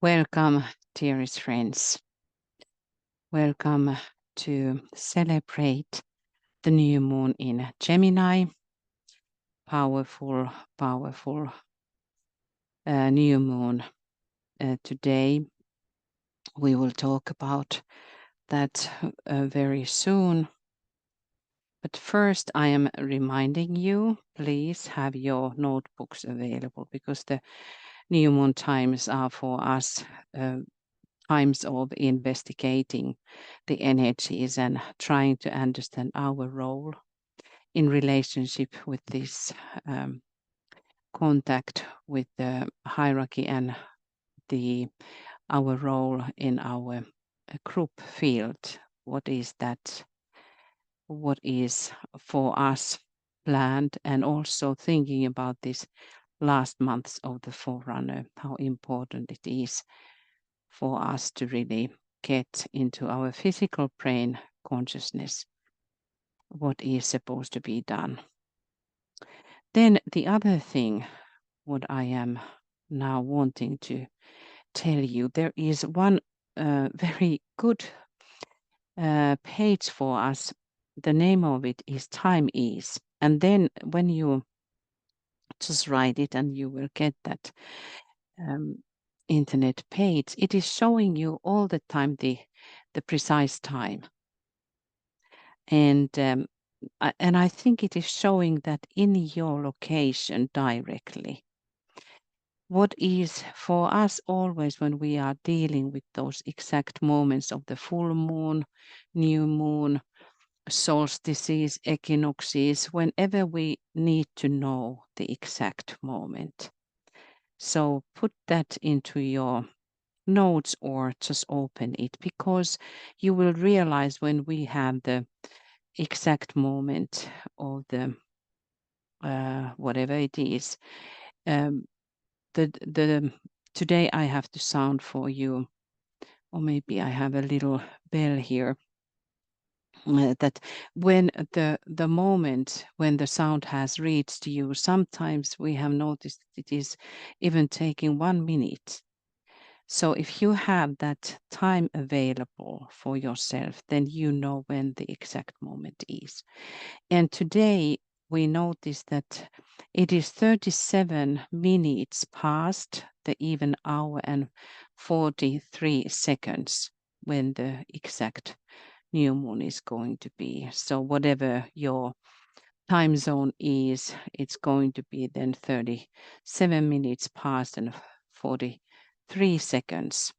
Welcome, dearest friends. Welcome to celebrate the new moon in Gemini. Powerful new moon. Today we will talk about that very soon. But first I am reminding you, please have your notebooks available because the new moon times are for us times of investigating the energies and trying to understand our role in relationship with this contact with the hierarchy and our role in our group field. What is that? What is for us planned, and also thinking about this last months of the Forerunner, how important it is for us to really get into our physical brain consciousness, what is supposed to be done. Then the other thing, what I am now wanting to tell you, there is one very good page for us. The name of it is Time Is. And then when you just write it and you will get that internet page, it is showing you all the time the precise time. And I think it is showing that in your location directly. What is for us always when we are dealing with those exact moments of the full moon, new moon, solstices, equinoxes, whenever we need to know the exact moment. So put that into your notes or just open it, because you will realize when we have the exact moment of the whatever it is. Today I have to sound for you, or maybe I have a little bell here. That when the moment when the sound has reached you, sometimes we have noticed it is even taking 1 minute. So if you have that time available for yourself, then you know when the exact moment is. And today we notice that it is 37 minutes past the even hour and 43 seconds when the exact new moon is going to be. So whatever your time zone is, it's going to be then 37 minutes past and 43 seconds.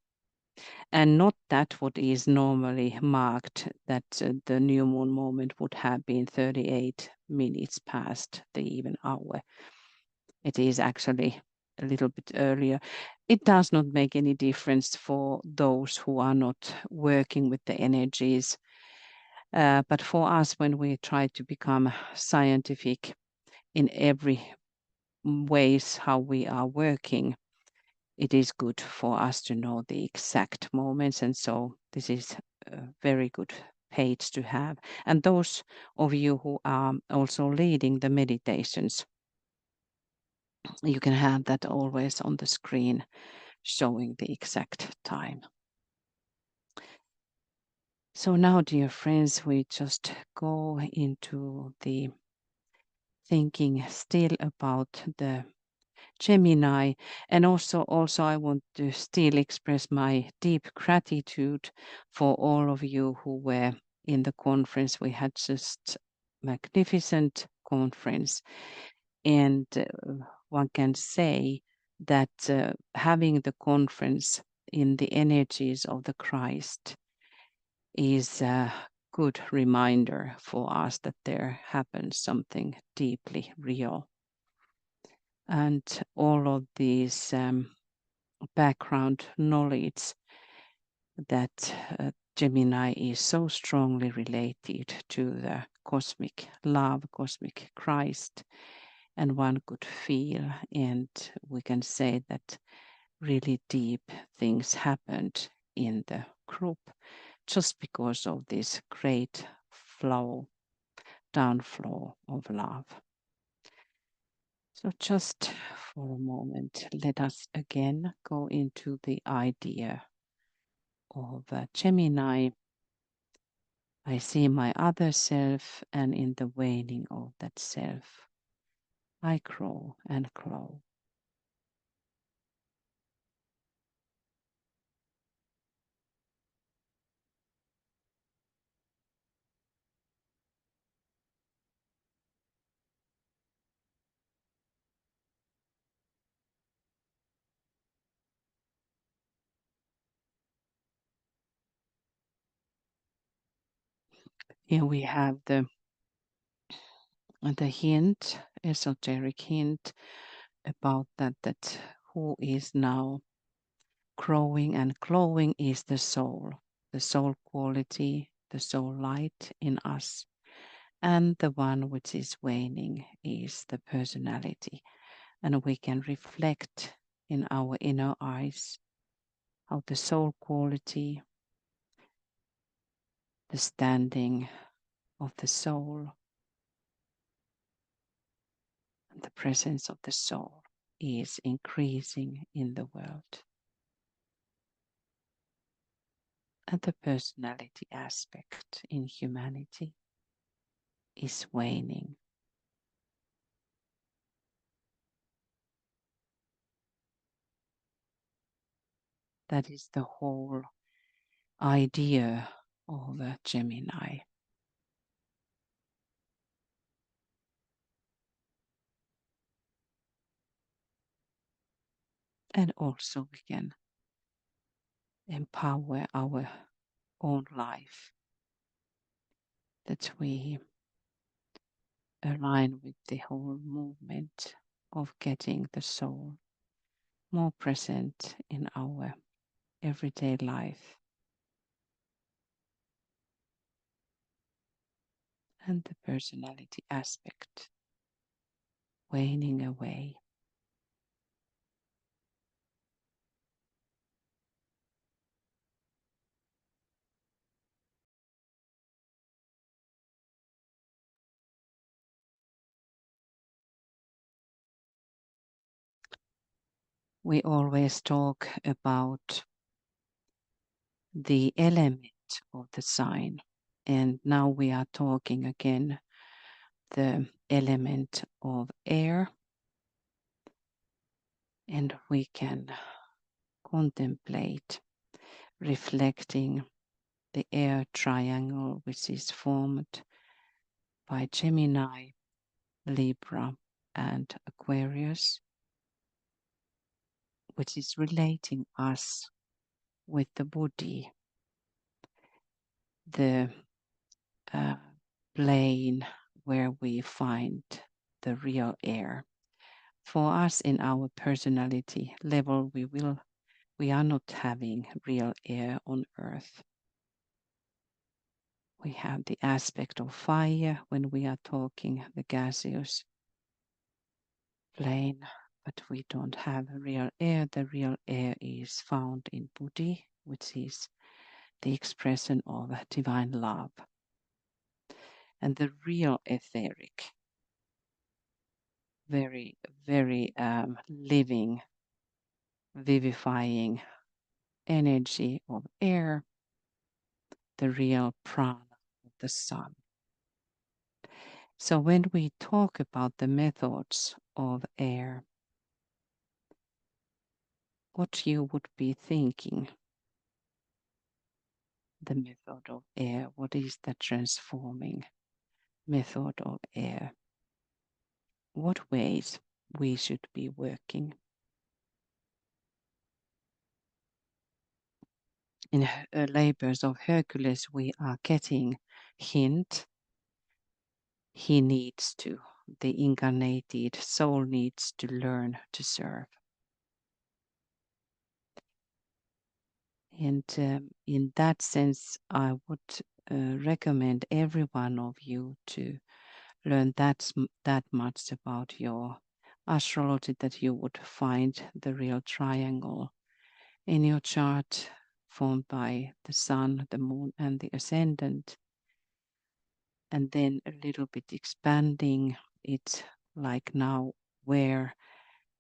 And not that what is normally marked, that the new moon moment would have been 38 minutes past the even hour. It is actually a little bit earlier. It does not make any difference for those who are not working with the energies. But for us, when we try to become scientific in every ways how we are working, it is good for us to know the exact moments. And so this is a very good page to have. And those of you who are also leading the meditations, you can have that always on the screen showing the exact time. So now, dear friends, we just go into the thinking still about the Gemini, and also I want to still express my deep gratitude for all of you who were in the conference. We had just magnificent conference, and one can say that having the conference in the energies of the Christ is a good reminder for us that there happens something deeply real. And all of these background knowledge that Gemini is so strongly related to the cosmic love, cosmic Christ, and one could feel, and we can say that really deep things happened in the group just because of this great flow, downflow of love. So just for a moment, let us again go into the idea of Gemini. I see my other self, and in the waning of that self, I grow and grow. Here we have the hint, esoteric hint about that who is now growing and glowing is the soul quality, the soul light in us. And the one which is waning is the personality. And we can reflect in our inner eyes how the soul quality, the standing of the soul, and the presence of the soul is increasing in the world. And the personality aspect in humanity is waning. That is the whole idea of a Gemini. And also we can empower our own life, that we align with the whole movement of getting the soul more present in our everyday life, and the personality aspect waning away. We always talk about the element of the sign, and now we are talking again the element of air, and we can contemplate reflecting the air triangle which is formed by Gemini, Libra, and Aquarius, which is relating us with the body, the plane where we find the real air. For us in our personality level, we are not having real air on earth. We have the aspect of fire when we are talking the gaseous plane, but we don't have real air. The real air is found in Buddhi, which is the expression of divine love. And the real etheric, very, very living, vivifying energy of air, the real prana of the sun. So when we talk about the methods of air, what you would be thinking, the method of air, what is the transforming method of air? What ways we should be working? In Labors of Hercules, we are getting hint. He needs to, the incarnated soul needs to learn to serve. And in that sense, I would recommend every one of you to learn that much about your astrology, that you would find the real triangle in your chart formed by the sun, the moon, and the ascendant. And then a little bit expanding it, like now where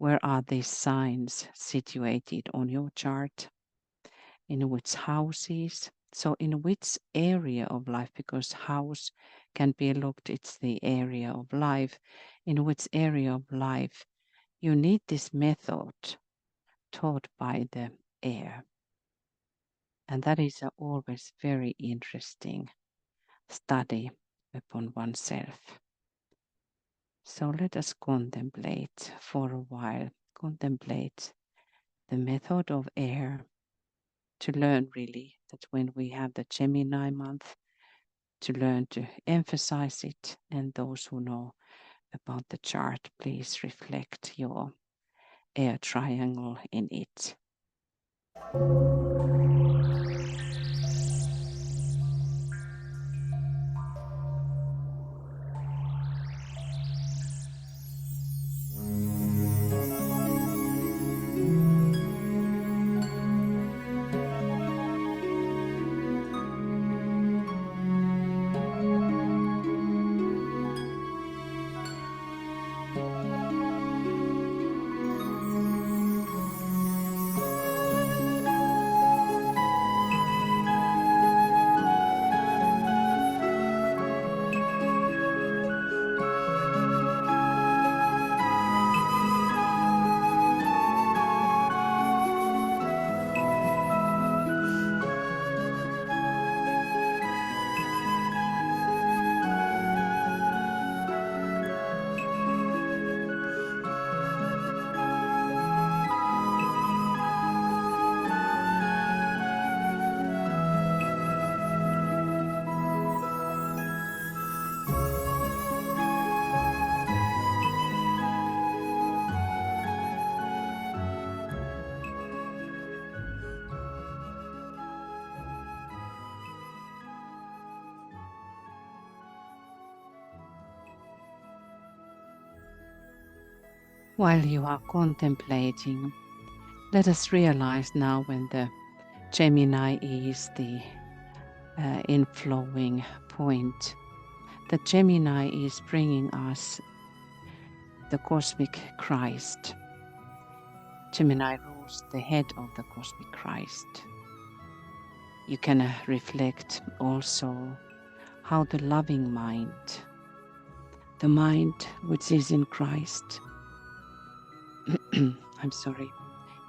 are these signs situated on your chart, in which houses, so in which area of life, because house can be looked, it's the area of life, in which area of life you need this method taught by the air. And that is always very interesting study upon oneself. So let us contemplate for a while, contemplate the method of air, to learn really that when we have the Gemini month, to learn to emphasize it. And those who know about the chart, please reflect your air triangle in it. While you are contemplating, let us realize now when the Gemini is the inflowing point, that Gemini is bringing us the cosmic Christ. Gemini rules the head of the cosmic Christ. You can reflect also how the loving mind, the mind which is in Christ,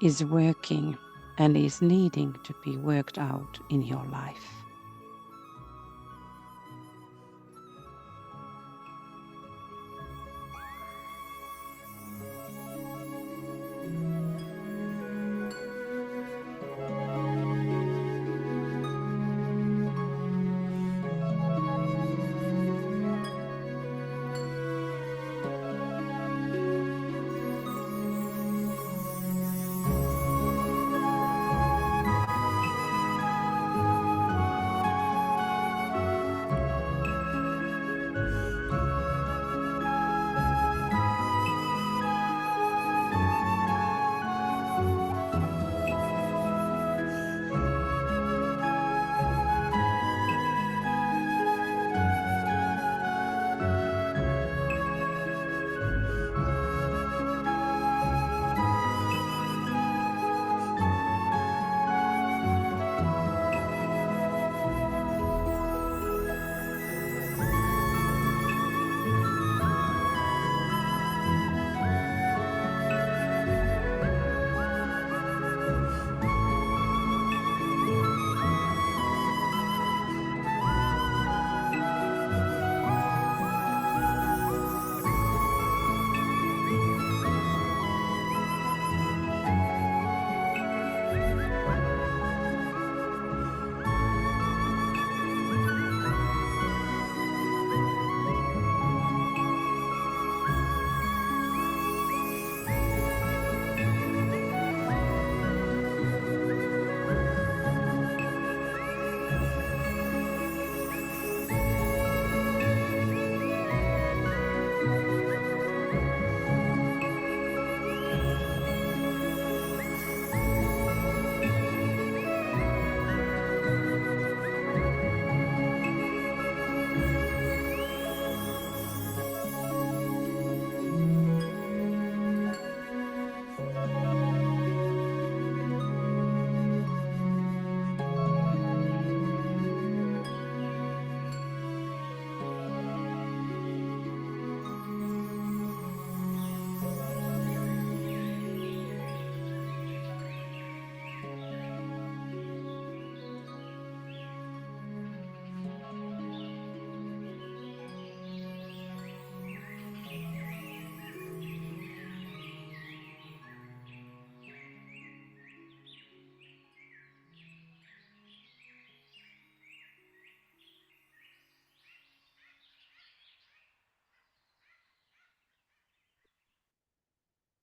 is working and is needing to be worked out in your life.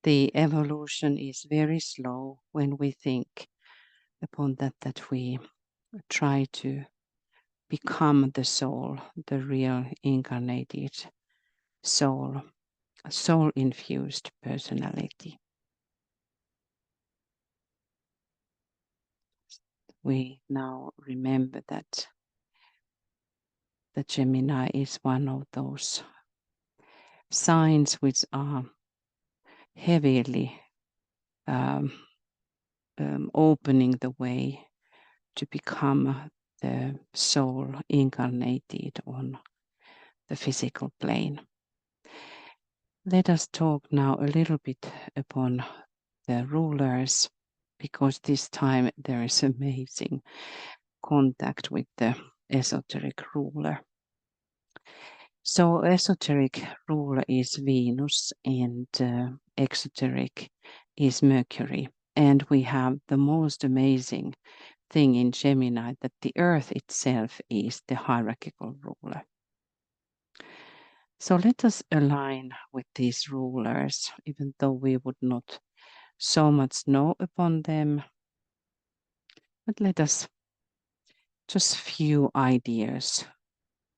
The evolution is very slow when we think upon that we try to become the soul, the real incarnated soul, soul-infused personality. We now remember that the Gemini is one of those signs which are heavily opening the way to become the soul incarnated on the physical plane. Let us talk now a little bit upon the rulers, because this time there is amazing contact with the esoteric ruler. So esoteric ruler is Venus and exoteric is Mercury. And we have the most amazing thing in Gemini, that the Earth itself is the hierarchical ruler. So let us align with these rulers, even though we would not so much know upon them. But let us just few ideas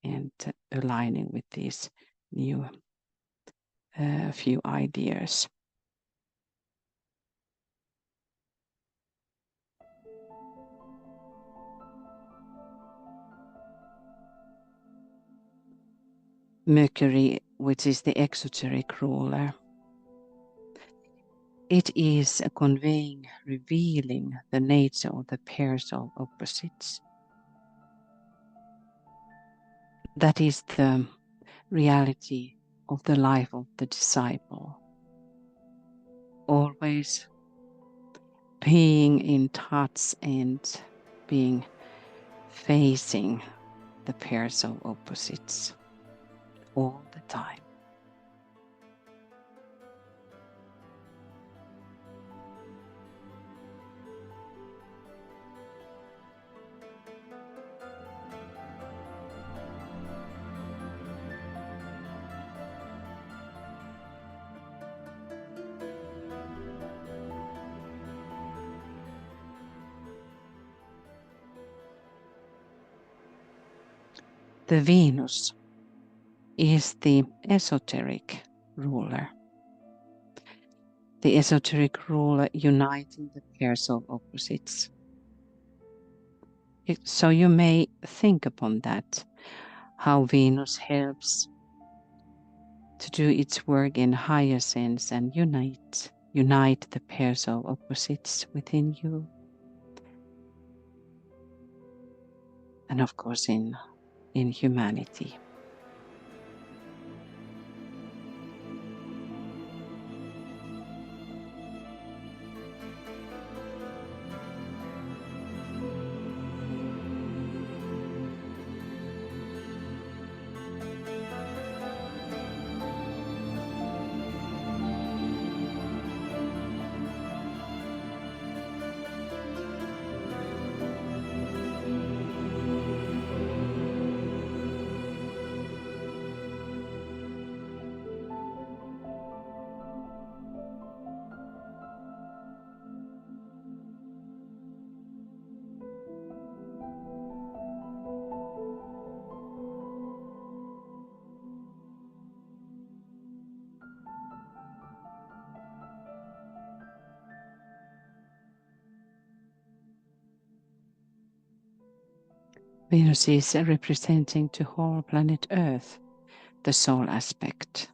and aligning with these new few ideas. Mercury, which is the exoteric ruler, it is conveying, revealing the nature of the pairs of opposites. That is the reality of the life of the disciple. Always being in touch and being facing the pairs of opposites all the time. The Venus is the esoteric ruler. The esoteric ruler uniting the pairs of opposites. So you may think upon that, how Venus helps to do its work in higher sense and unite the pairs of opposites within you. And of course in humanity. Venus is representing the whole planet Earth, the soul aspect.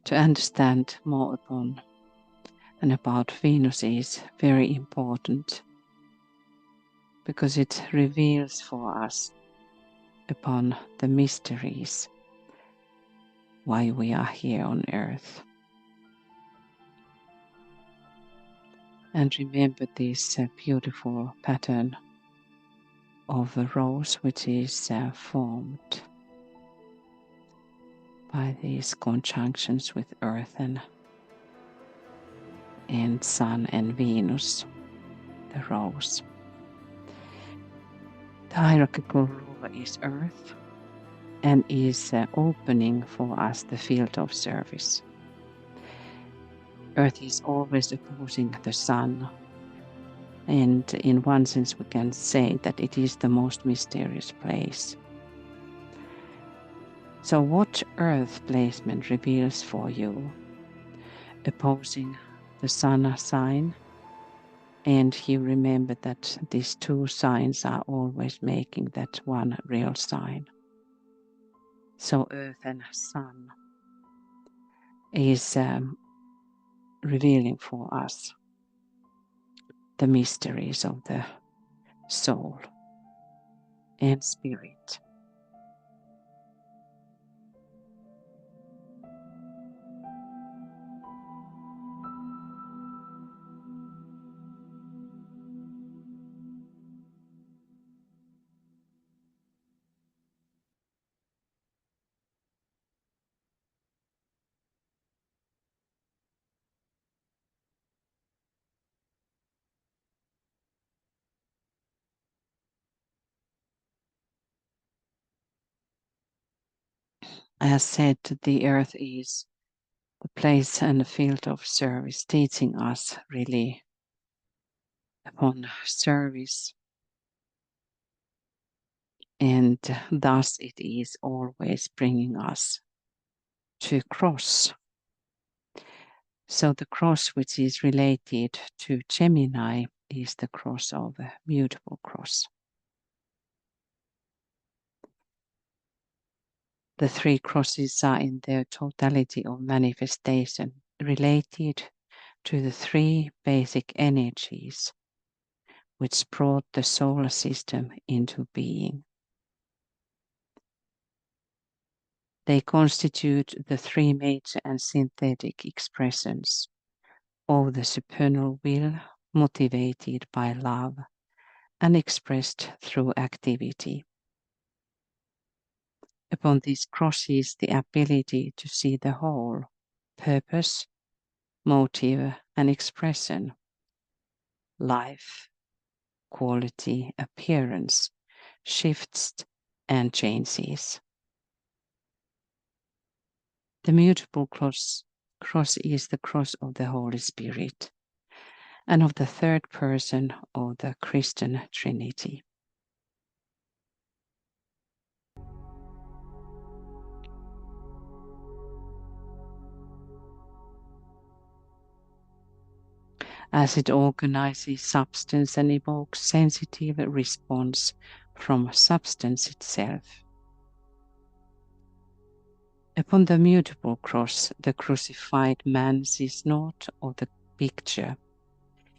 To understand more upon and about Venus is very important, because it reveals for us upon the mysteries why we are here on Earth. And remember this beautiful pattern of a rose, which is formed by these conjunctions with Earth and Sun and Venus, the rose. The hierarchical ruler is Earth and is opening for us the field of service. Earth is always opposing the sun. And in one sense, we can say that it is the most mysterious place. So what Earth placement reveals for you? Opposing the sun sign. And you remember that these two signs are always making that one real sign. So Earth and Sun is revealing for us the mysteries of the soul and spirit. As said, the Earth is the place and the field of service, teaching us really upon service. And thus it is always bringing us to cross. So the cross which is related to Gemini is the cross of a mutable cross. The three crosses are in their totality of manifestation related to the three basic energies which brought the solar system into being. They constitute the three major and synthetic expressions of the supernal will motivated by love and expressed through activity. Upon these crosses, the ability to see the whole, purpose, motive, and expression, life, quality, appearance, shifts and changes. The mutable cross is the cross of the Holy Spirit and of the third person of the Christian Trinity. As it organizes substance and evokes sensitive response from substance itself. Upon the mutable cross, the crucified man sees naught of the picture.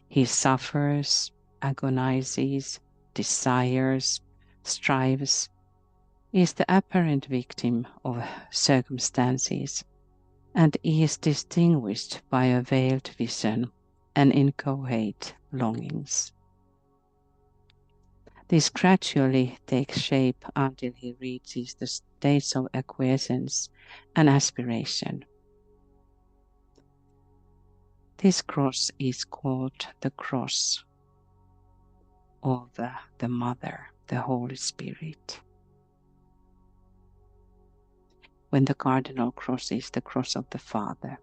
He suffers, agonizes, desires, strives, is the apparent victim of circumstances, and is distinguished by a veiled vision and inchoate longings. This gradually takes shape until he reaches the states of acquiescence and aspiration. This cross is called the cross of the Mother, the Holy Spirit. When the cardinal cross is the cross of the Father,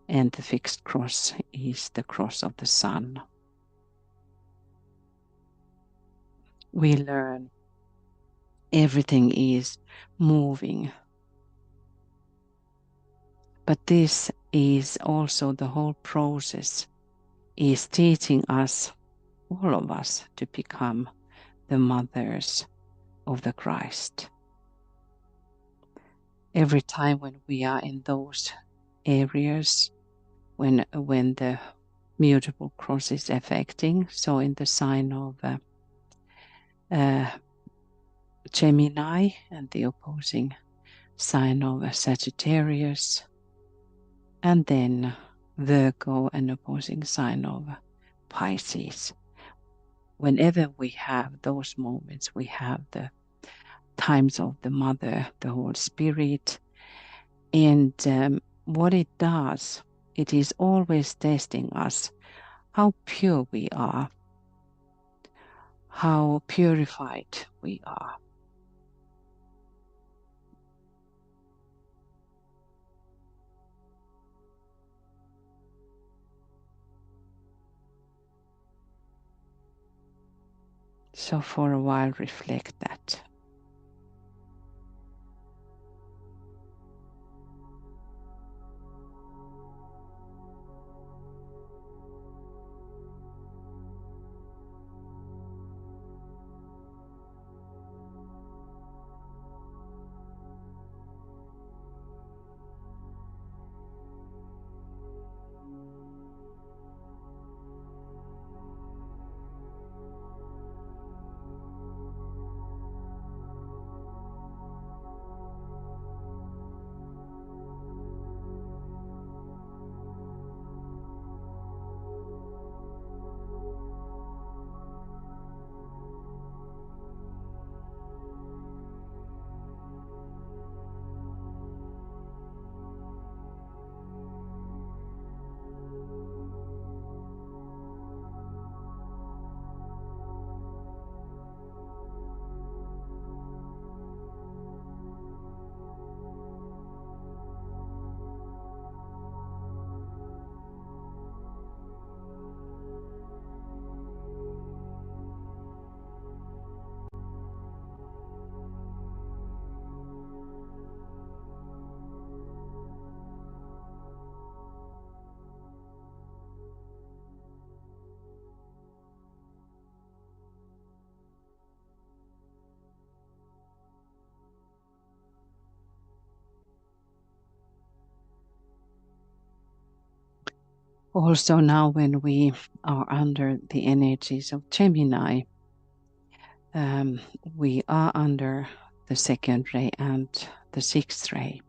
and the fixed cross is the cross of the Son. We learn everything is moving, but this is also the whole process is teaching us, all of us, to become the mothers of the Christ. Every time when we are in those areas, when the mutable cross is affecting, so in the sign of Gemini and the opposing sign of Sagittarius, and then Virgo and opposing sign of Pisces. Whenever we have those moments, we have the times of the Mother, the Holy Spirit, and what it does, it is always testing us how pure we are, how purified we are. So for a while, reflect that. Also now when we are under the energies of Gemini, we are under the second ray and the sixth ray.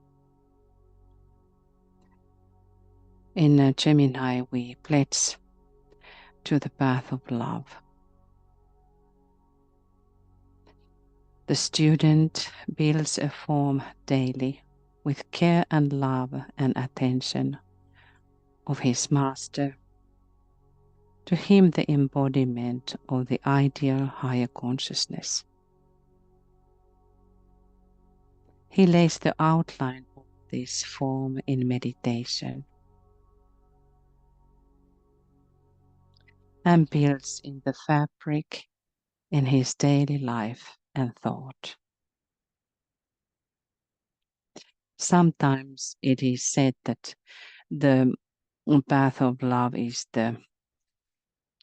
In Gemini, we pledge to the path of love. The student builds a form daily with care and love and attention of his master. To him, the embodiment of the ideal higher consciousness. He lays the outline of this form in meditation and builds in the fabric in his daily life and thought. Sometimes it is said that the path of love is the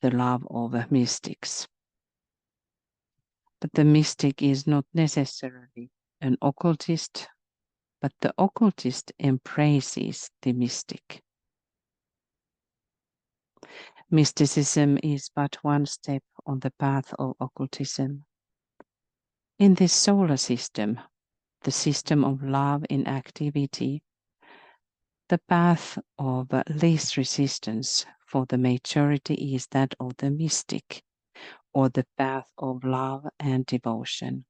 love of mystics. But the mystic is not necessarily an occultist, but the occultist embraces the mystic. Mysticism is but one step on the path of occultism. In this solar system, the system of love in activity, the path of least resistance for the majority is that of the mystic, or the path of love and devotion.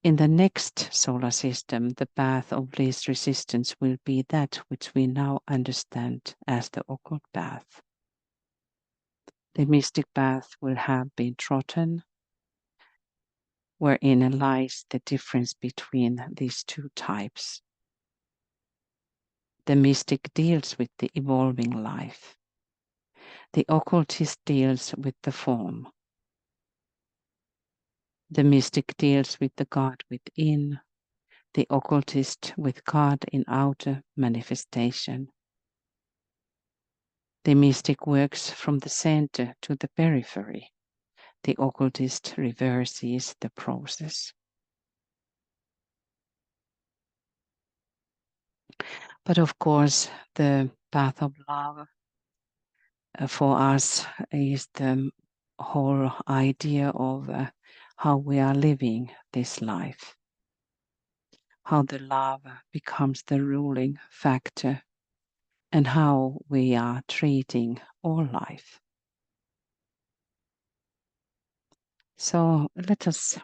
In the next solar system, the path of least resistance will be that which we now understand as the occult path. The mystic path will have been trodden, wherein lies the difference between these two types. The mystic deals with the evolving life. The occultist deals with the form. The mystic deals with the God within, the occultist with God in outer manifestation. The mystic works from the center to the periphery. The occultist reverses the process. But of course, the path of love for us is the whole idea of how we are living this life, how the love becomes the ruling factor, and how we are treating all life. So let us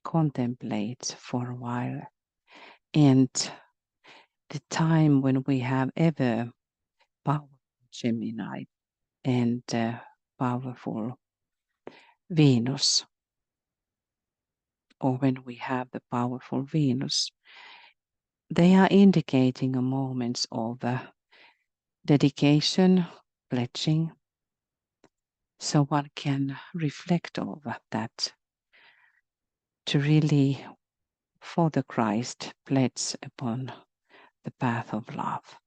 contemplate for a while, and the time when we have ever powerful Gemini and powerful Venus, or when we have the powerful Venus, they are indicating a moment of dedication, pledging, So one can reflect over that to really, for the Christ, pledge upon the path of love.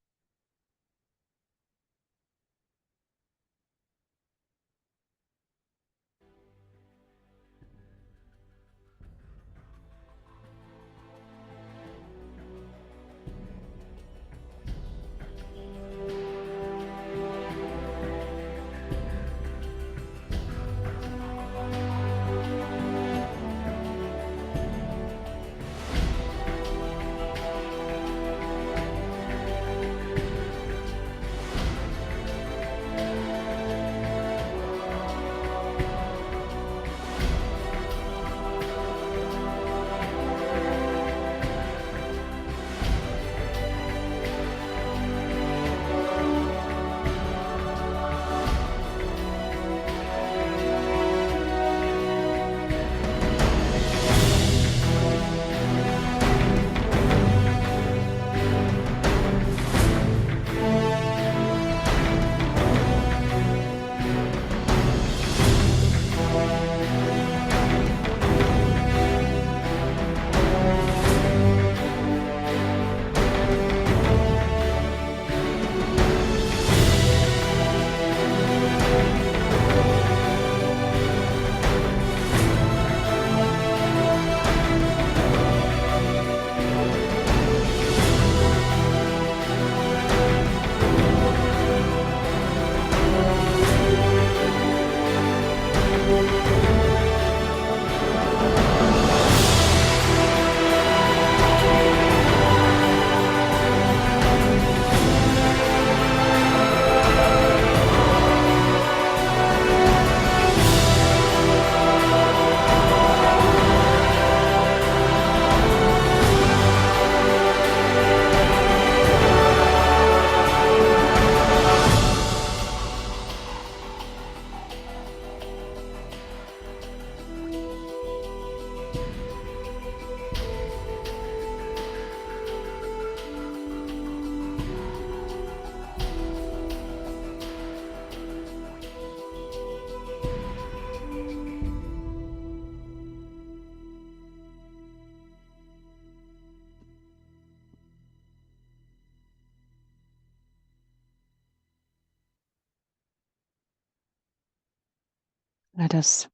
Let us,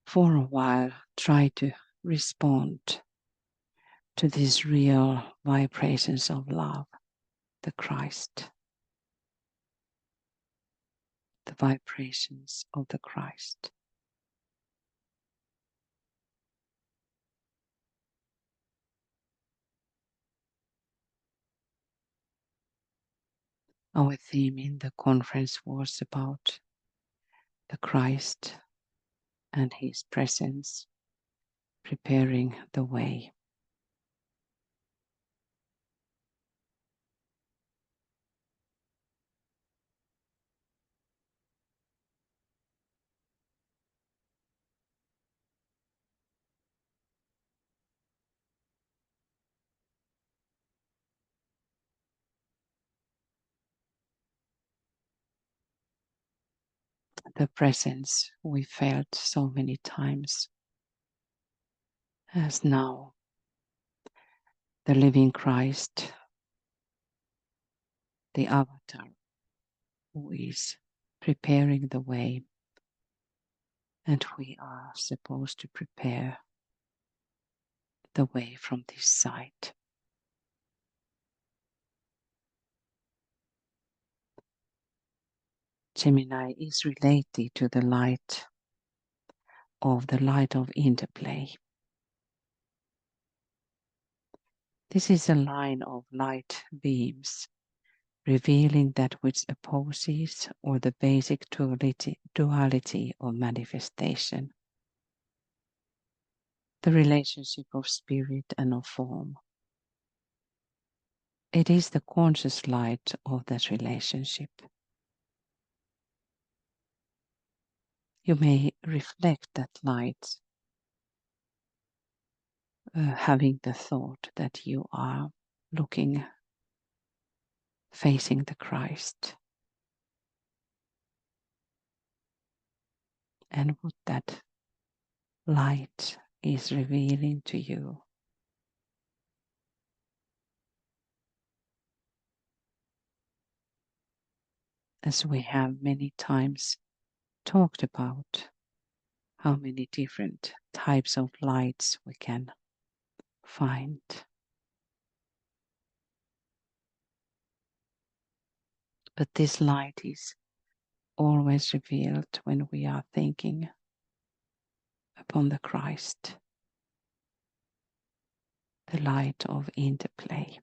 for a while, try to respond to these real vibrations of love, the Christ, the vibrations of the Christ. Our theme in the conference was about the Christ and his presence preparing the way. The presence we felt so many times, as now the living Christ, the avatar, who is preparing the way, and we are supposed to prepare the way from this side. Gemini is related to the light of interplay. This is a line of light beams revealing that which opposes or the basic duality of manifestation, the relationship of spirit and of form. It is the conscious light of that relationship. You may reflect that light, having the thought that you are looking, facing the Christ. and what that light is revealing to you. As we have many times talked about, how many different types of lights we can find. But this light is always revealed when we are thinking upon the Christ, the light of interplay.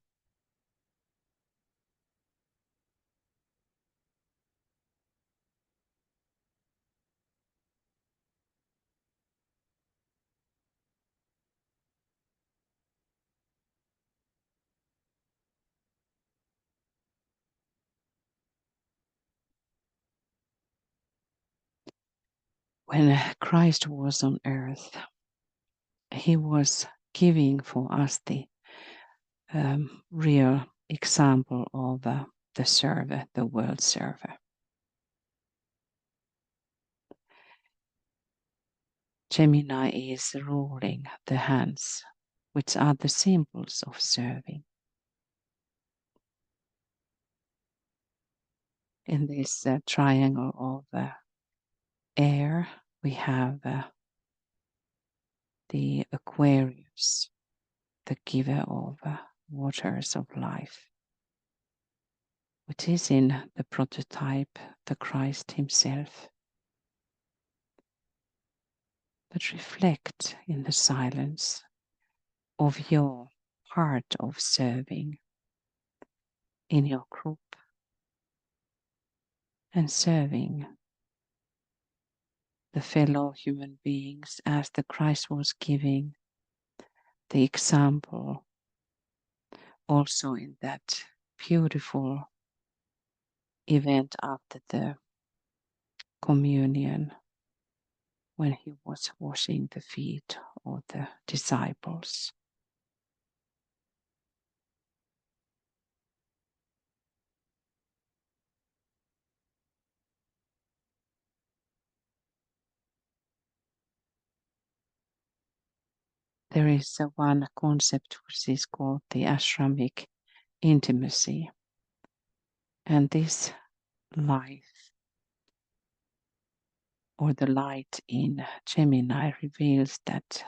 When Christ was on earth, he was giving for us the real example of the server, the world server. Gemini is ruling the hands, which are the symbols of serving. In this triangle of air, we have the Aquarius, the giver of waters of life, which is in the prototype, the Christ himself. But reflect in the silence of your heart of serving in your group and serving the fellow human beings as the Christ was giving the example also in that beautiful event after the communion when he was washing the feet of the disciples. There is one concept which is called the ashramic intimacy. And this life, or the light in Gemini, reveals that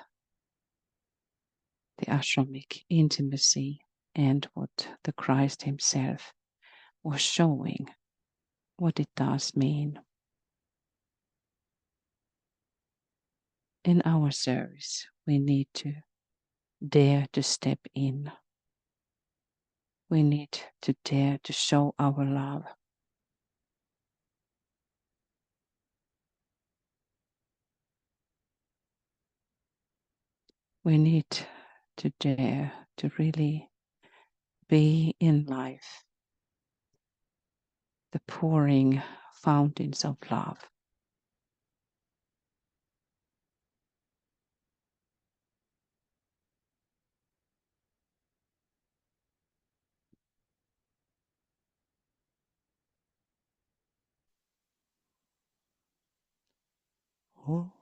the ashramic intimacy and what the Christ himself was showing, what it does mean. In our service, we need to dare to step in. We need to dare to show our love. We need to dare to really be in life the pouring fountains of love. Oh.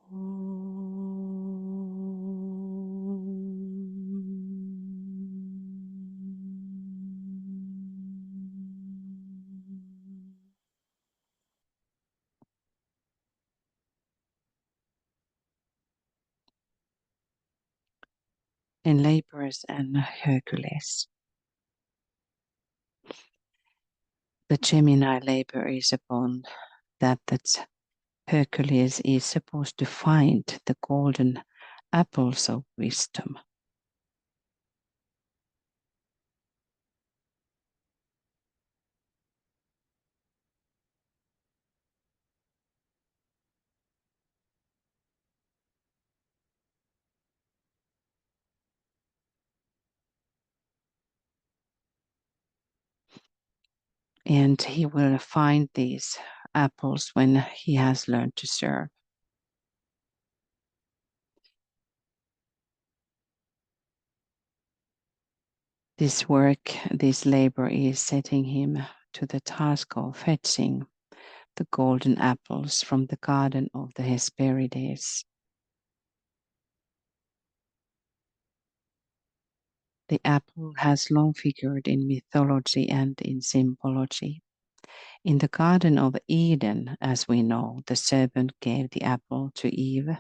In Laborers and Hercules. The Gemini labor is upon that Hercules is supposed to find the golden apples of wisdom. And he will find these apples when he has learned to serve. This work, this labor is setting him to the task of fetching the golden apples from the garden of the Hesperides. The apple has long figured in mythology and in symbology. In the Garden of Eden, as we know, the serpent gave the apple to Eve,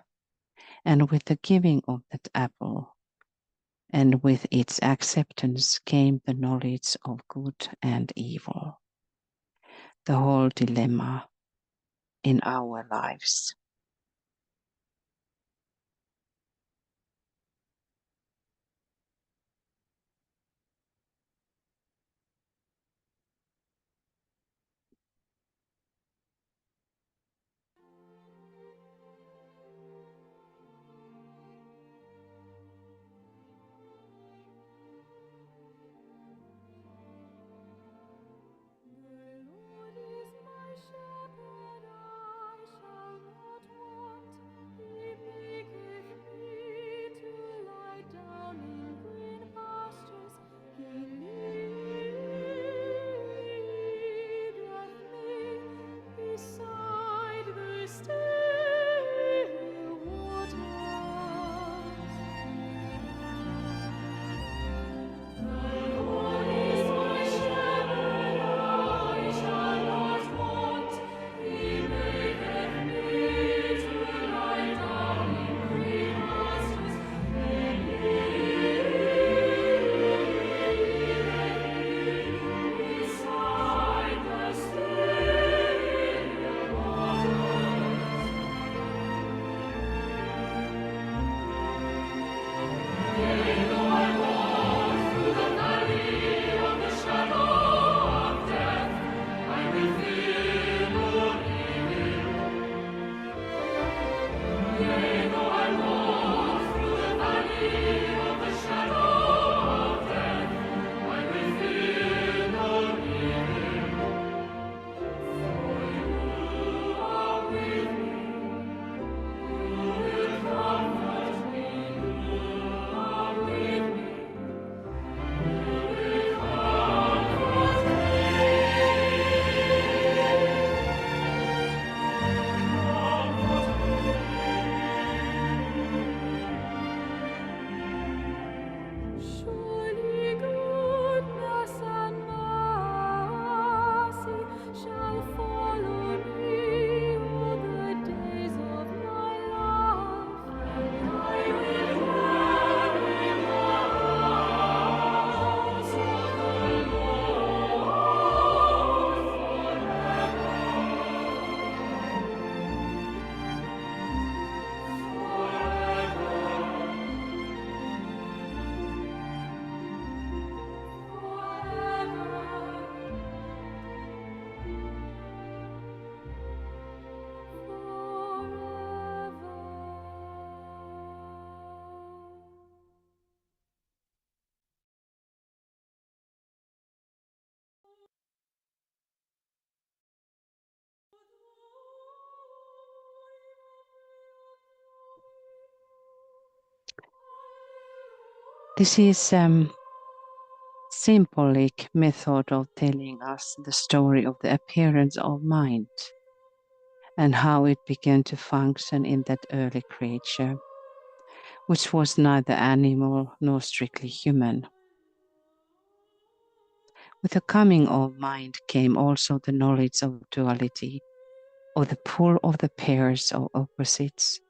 and with the giving of that apple, and with its acceptance came the knowledge of good and evil. The whole dilemma in our lives. This is symbolic method of telling us the story of the appearance of mind and how it began to function in that early creature, which was neither animal nor strictly human. With the coming of mind came also the knowledge of duality, of the pull of the pairs of opposites,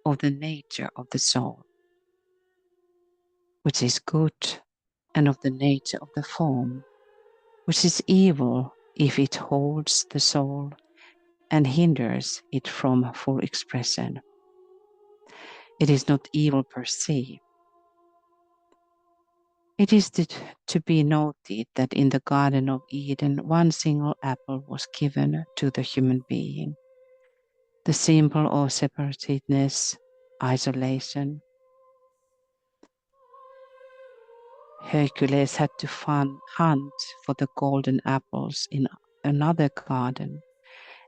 of the nature of the soul, which is good, and of the nature of the form, which is evil if it holds the soul and hinders it from full expression. It is not evil per se. It is to be noted that in the Garden of Eden, one single apple was given to the human being, the symbol of separatedness, isolation. Hercules had to hunt for the golden apples in another garden,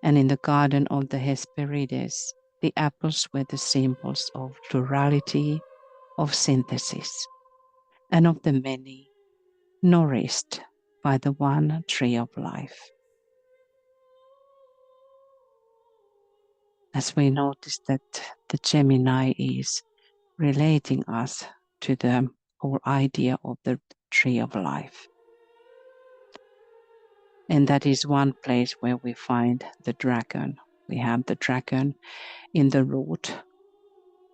and in the Garden of the Hesperides, the apples were the symbols of plurality, of synthesis, and of the many nourished by the one tree of life. as we notice that the Gemini is relating us to the whole idea of the tree of life. And that is one place where we find the dragon. We have the dragon in the root,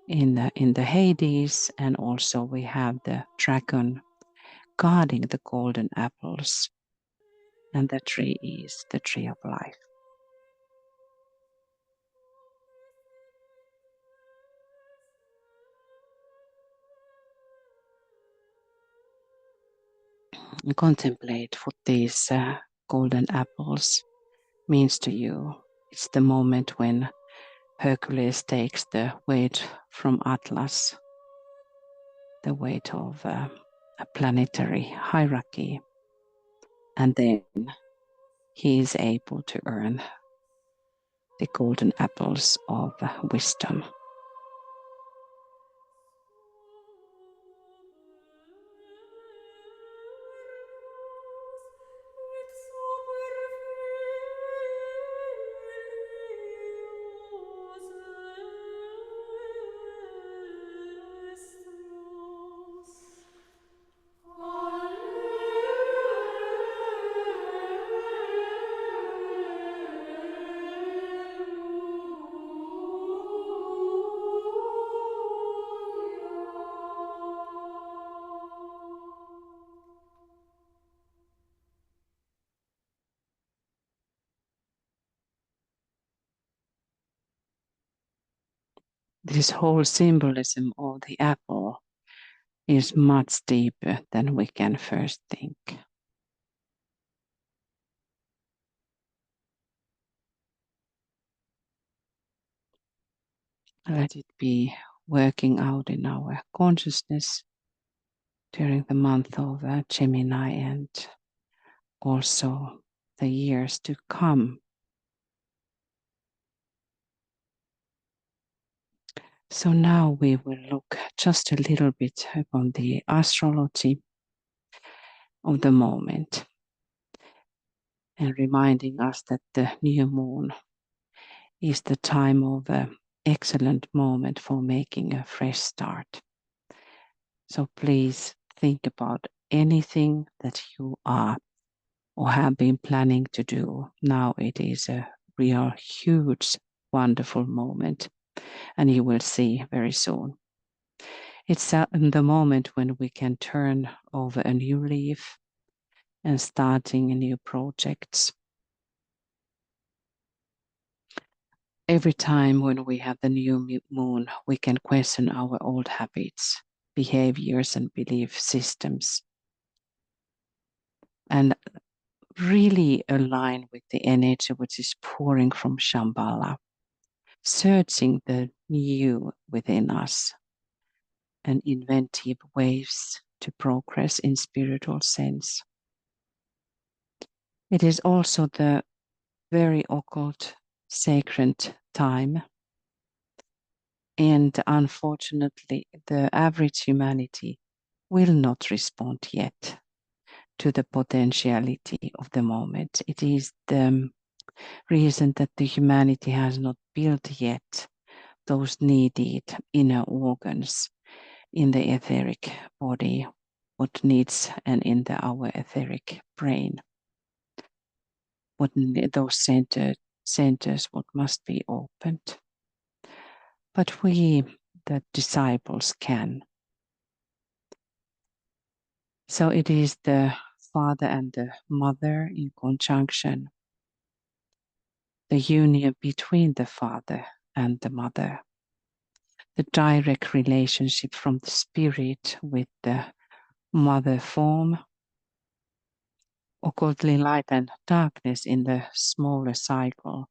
in the Hades, and also we have the dragon guarding the golden apples. And the tree is the tree of life. And contemplate what these golden apples means to you. It's the moment when Hercules takes the weight from Atlas, the weight of a planetary hierarchy, and then he is able to earn the golden apples of wisdom. This whole symbolism of the apple is much deeper than we can first think. Let it be working out in our consciousness during the month of Gemini and also the years to come. So now we will look just a little bit upon the astrology of the moment and reminding us that the new moon is the time of an excellent moment for making a fresh start. So please think about anything that you are or have been planning to do. Now it is a real huge, wonderful moment, and you will see very soon. It's the moment when we can turn over a new leaf and starting new projects. Every time when we have the new moon, we can question our old habits, behaviors, and belief systems, and really align with the energy which is pouring from Shambhala, searching the new within us and inventive ways to progress in spiritual sense. It is also the very occult, sacred time. And unfortunately, the average humanity will not respond yet to the potentiality of the moment. It is the reason that the humanity has not built yet those needed inner organs in the etheric body, what needs and in our etheric brain, what those centers what must be opened. But we, the disciples, can. So it is the father and the mother in conjunction, the union between the father and the mother, the direct relationship from the spirit with the mother form, occultly light and darkness in the smaller cycle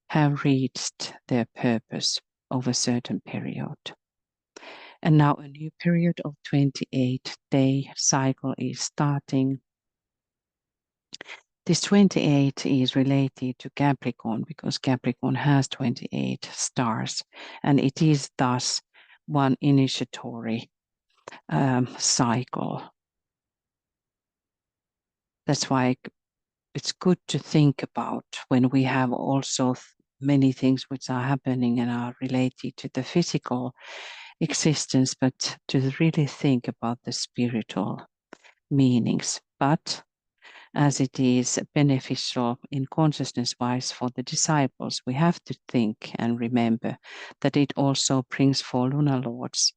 have reached their purpose over a certain period. And now a new period of 28-day cycle is starting. This 28 is related to Capricorn because Capricorn has 28 stars, and it is thus one initiatory cycle. That's why it's good to think about when we have also many things which are happening and are related to the physical existence, but to really think about the spiritual meanings. But as it is beneficial in consciousness-wise for the disciples, we have to think and remember that it also brings for lunar lords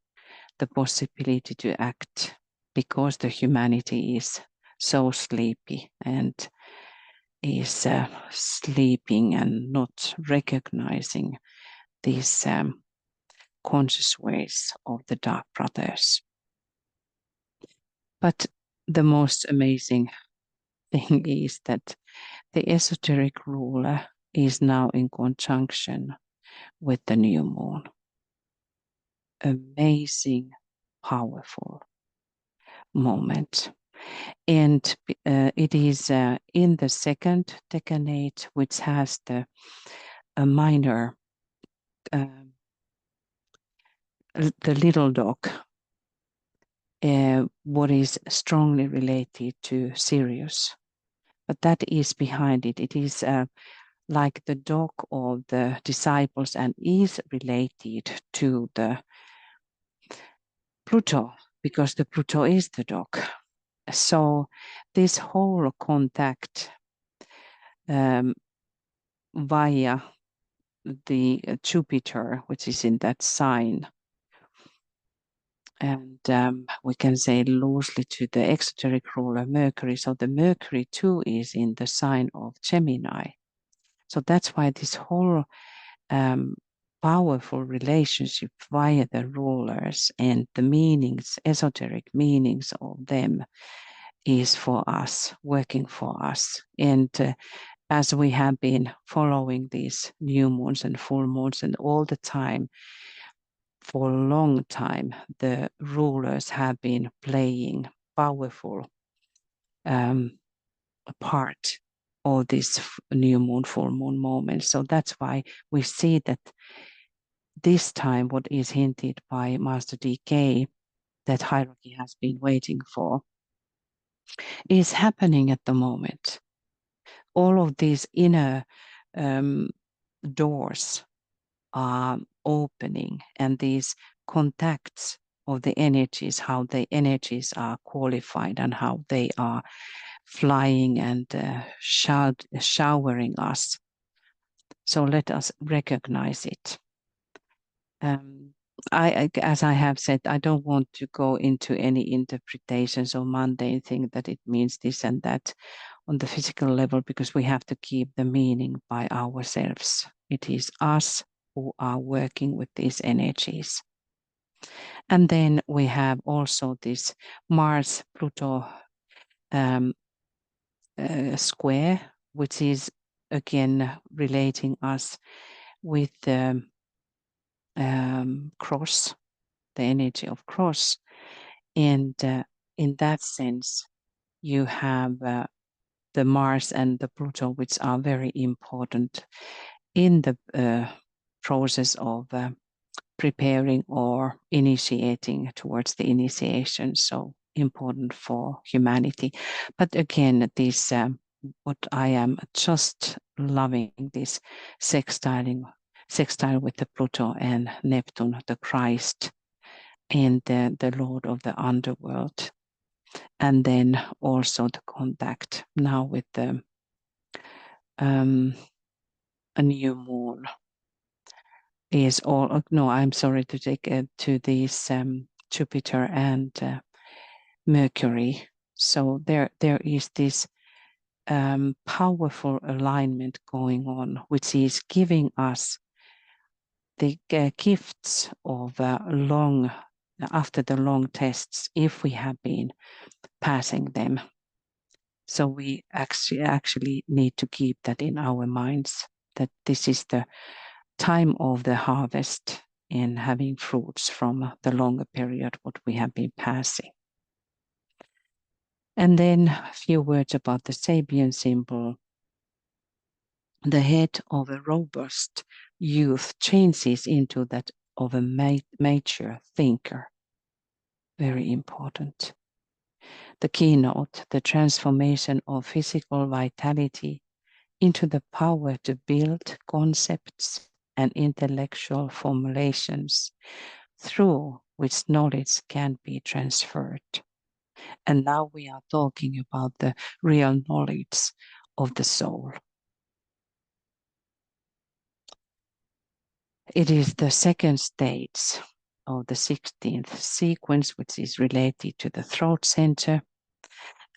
the possibility to act, because the humanity is so sleepy and is sleeping and not recognizing these conscious ways of the dark brothers. But the most amazing thing is that the esoteric ruler is now in conjunction with the new moon. Amazing, powerful moment. And it is in the second decade, which has the minor, the little dog, what is strongly related to Sirius. But that is behind it. It is like the dog of the disciples and is related to the Pluto, because the Pluto is the dog. So this whole contact via the Jupiter, which is in that sign, and we can say loosely to the exoteric ruler Mercury. So the Mercury too is in the sign of Gemini. So that's why this whole powerful relationship via the rulers and the meanings, esoteric meanings of them, is for us, working for us. And as we have been following these new moons and full moons, and all the time, for a long time, the rulers have been playing powerful part of this new moon, full moon moment. So that's why we see that this time, what is hinted by Master DK, that hierarchy has been waiting for, is happening at the moment. All of these inner doors are opening, and these contacts of the energies, how the energies are qualified and how they are flying and showering us. So let us recognize it. As I have said, I don't want to go into any interpretations or mundane thing that it means this and that on the physical level, because we have to keep the meaning by ourselves. It is us who are working with these energies. And then we have also this Mars-Pluto square, which is again relating us with the cross, the energy of cross. And in that sense, you have the Mars and the Pluto, which are very important in the process of preparing or initiating towards the initiation. So important for humanity. But again, this what I am just loving, this sextile with the Pluto and Neptune, the Christ and the Lord of the underworld. And then also the contact now with the a new moon is all. No, I'm sorry to take to these Jupiter and Mercury. So there is this powerful alignment going on, which is giving us the gifts of after the long tests, if we have been passing them. So we actually need to keep that in our minds, that this is the time of the harvest and having fruits from the longer period what we have been passing. And then a few words about the Sabian symbol. The head of a robust youth changes into that of a mature thinker. Very important. The keynote, the transformation of physical vitality into the power to build concepts and intellectual formulations through which knowledge can be transferred. And now we are talking about the real knowledge of the soul. It is the second stage of the 16th sequence, which is related to the throat center,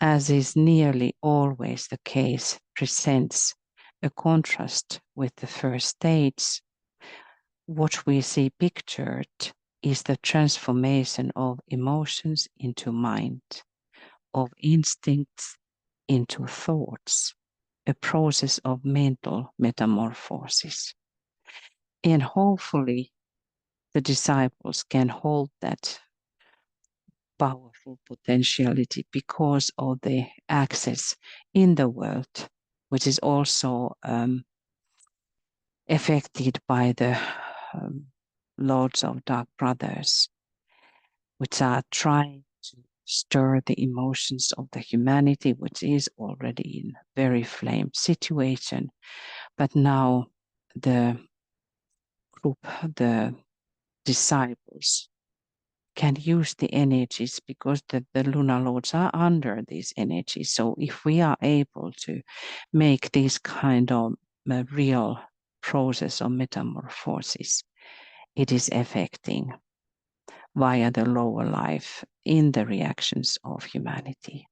as is nearly always the case, presents a contrast with the first stage. What we see pictured is the transformation of emotions into mind, of instincts into thoughts, a process of mental metamorphosis. And hopefully the disciples can hold that powerful potentiality because of the access in the world, which is also affected by the loads of dark brothers, which are trying to stir the emotions of the humanity, which is already in very flame situation. But now the group, the disciples, can use the energies because the lunar lords are under these energies. So if we are able to make this kind of real process of metamorphosis, it is affecting via the lower life in the reactions of humanity.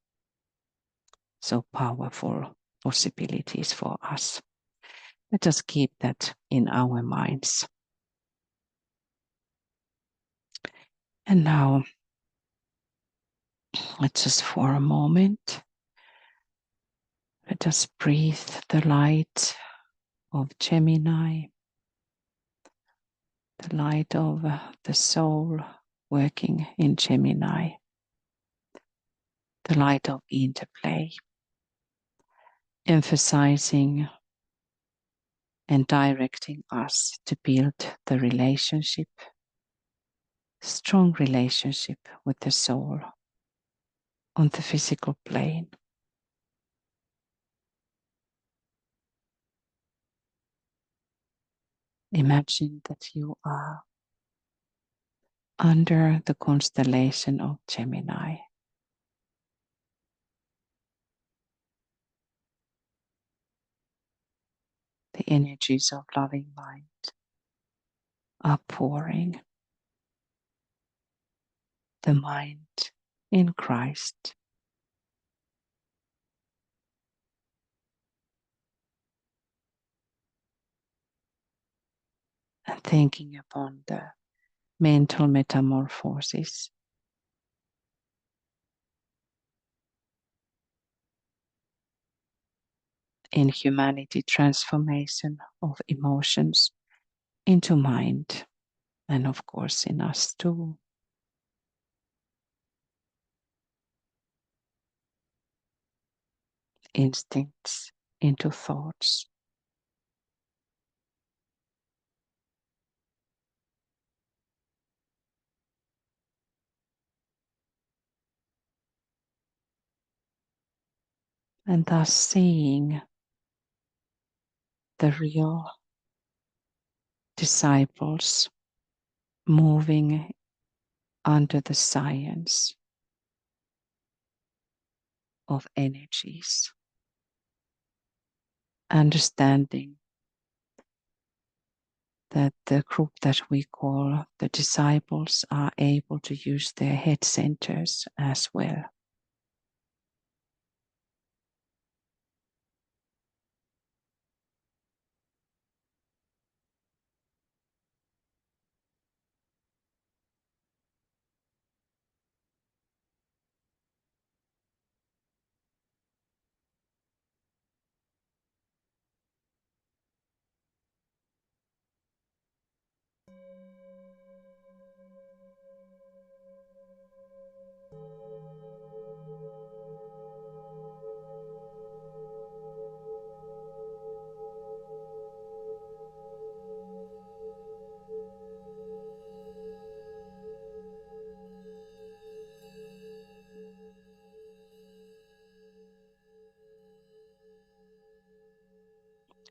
So powerful possibilities for us. Let us keep that in our minds. And now, just for a moment, let us breathe the light of Gemini, the light of the soul working in Gemini, the light of interplay, emphasizing and directing us to build the relationship, strong relationship with the soul on the physical plane. Imagine that you are under the constellation of Gemini. The energies of loving mind are pouring. The mind in Christ. And thinking upon the mental metamorphosis in humanity, transformation of emotions into mind, and of course in us too. Instincts into thoughts. And thus seeing the real disciples moving under the science of energies, understanding that the group that we call the disciples are able to use their head centers as well.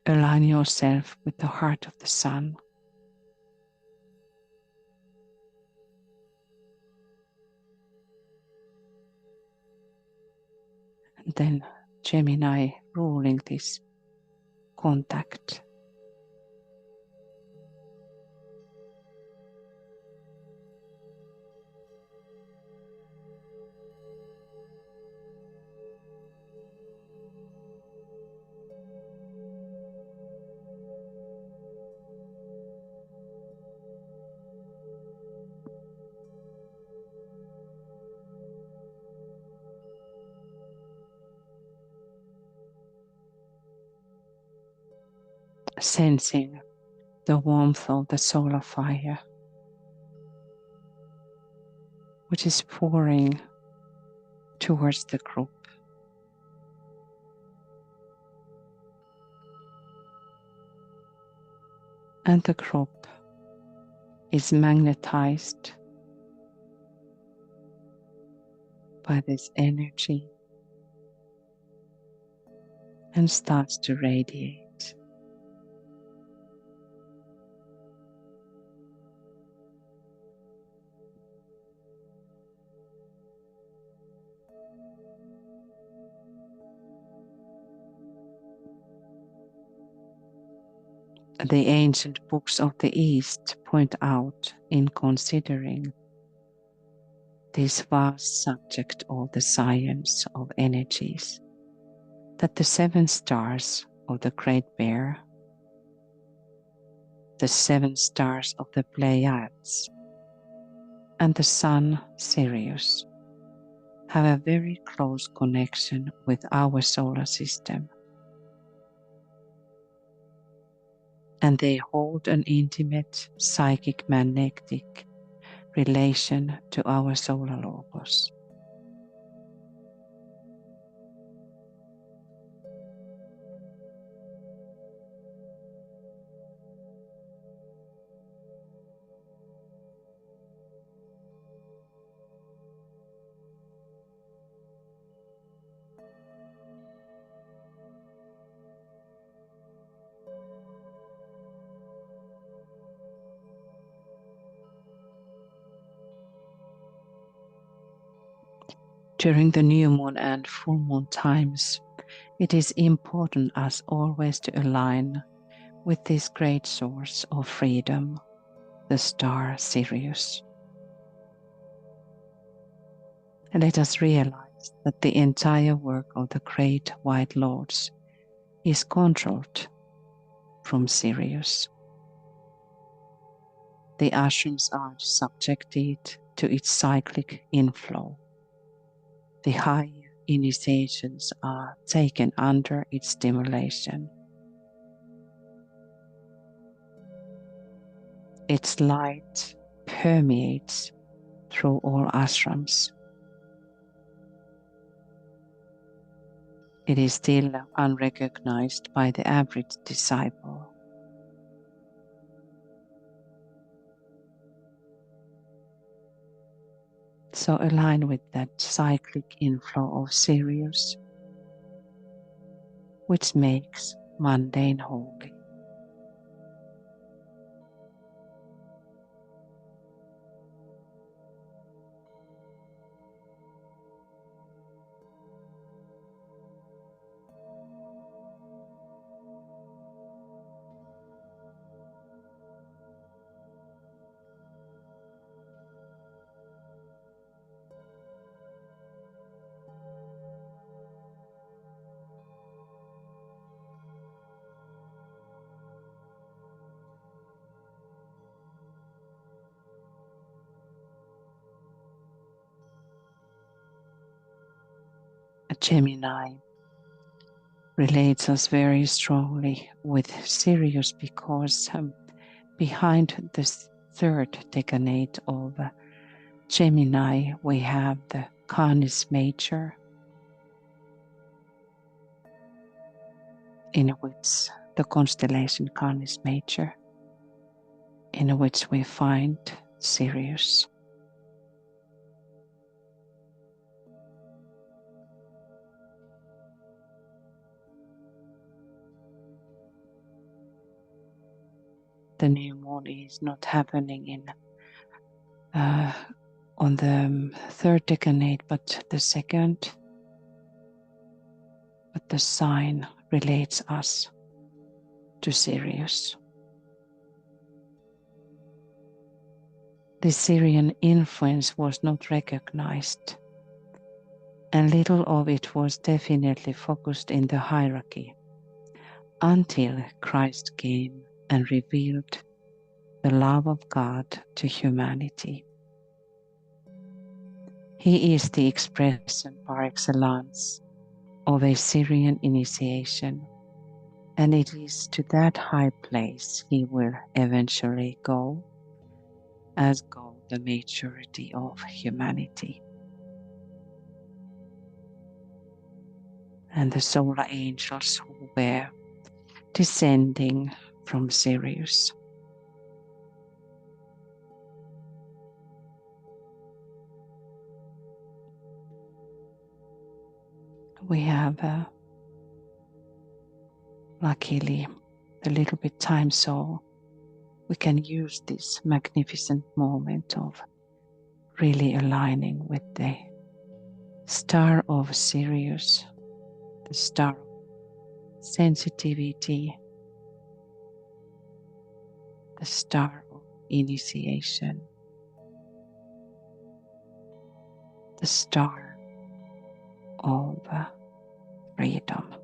Align yourself with the heart of the sun. And then Gemini ruling this contact. Sensing the warmth of the solar fire, which is pouring towards the group. And the group is magnetized by this energy and starts to radiate. The ancient books of the East point out, in considering this vast subject of the science of energies, that the 7 stars of the Great Bear, the 7 stars of the Pleiades, and the Sun Sirius have a very close connection with our solar system, and they hold an intimate psychic magnetic relation to our solar logos. During the new moon and full moon times, it is important as always to align with this great source of freedom, the star Sirius. And let us realize that the entire work of the great white lords is controlled from Sirius. The ashrams are subjected to its cyclic inflow. The high initiations are taken under its stimulation. Its light permeates through all ashrams. It is still unrecognized by the average disciple. So align with that cyclic inflow of Sirius, which makes mundane holy. A Gemini relates us very strongly with Sirius because behind this 3rd decade of Gemini we have the Canis Major, in which the constellation Canis Major, in which we find Sirius. the new moon is not happening in on the third decade, but the second. But the sign relates us to Sirius. The Syrian influence was not recognized, and little of it was definitely focused in the hierarchy until Christ came and revealed the love of God to humanity. He is the expression par excellence of a Syrian initiation, and it is to that high place he will eventually go, as go the majority of humanity. And the solar angels who were descending from Sirius. We have luckily a little bit time, so we can use this magnificent moment of really aligning with the star of Sirius, the star of sensitivity, the star of initiation, the star of freedom.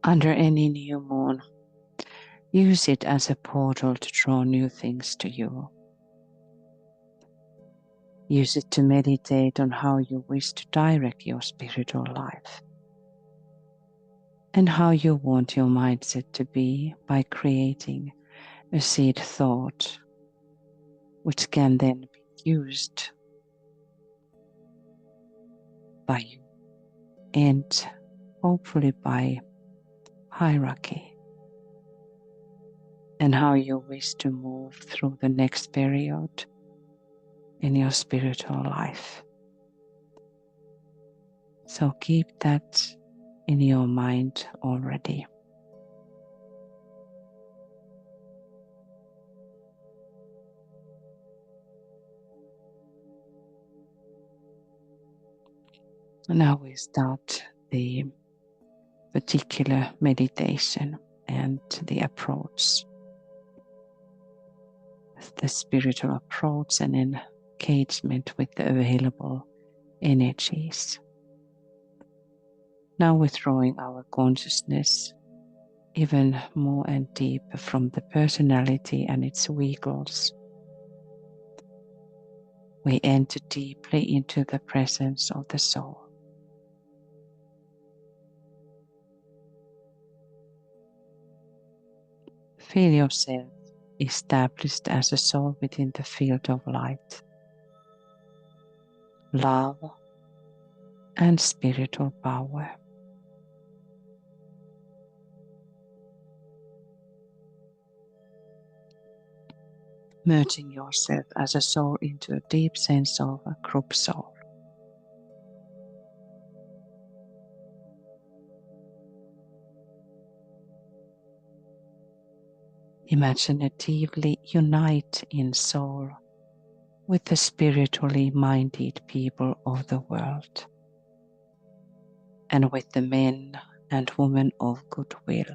Under any new moon, use it as a portal to draw new things to you. Use it to meditate on how you wish to direct your spiritual life and how you want your mindset to be by creating a seed thought, which can then be used by you and hopefully by hierarchy, and how you wish to move through the next period in your spiritual life. So keep that in your mind already. Now we start the particular meditation and the approach, the spiritual approach and engagement with the available energies. Now withdrawing our consciousness even more and deeper from the personality and its vehicles, we enter deeply into the presence of the soul. Feel yourself established as a soul within the field of light, love, and spiritual power. Merging yourself as a soul into a deep sense of a group soul. Imaginatively unite in soul with the spiritually minded people of the world and with the men and women of goodwill.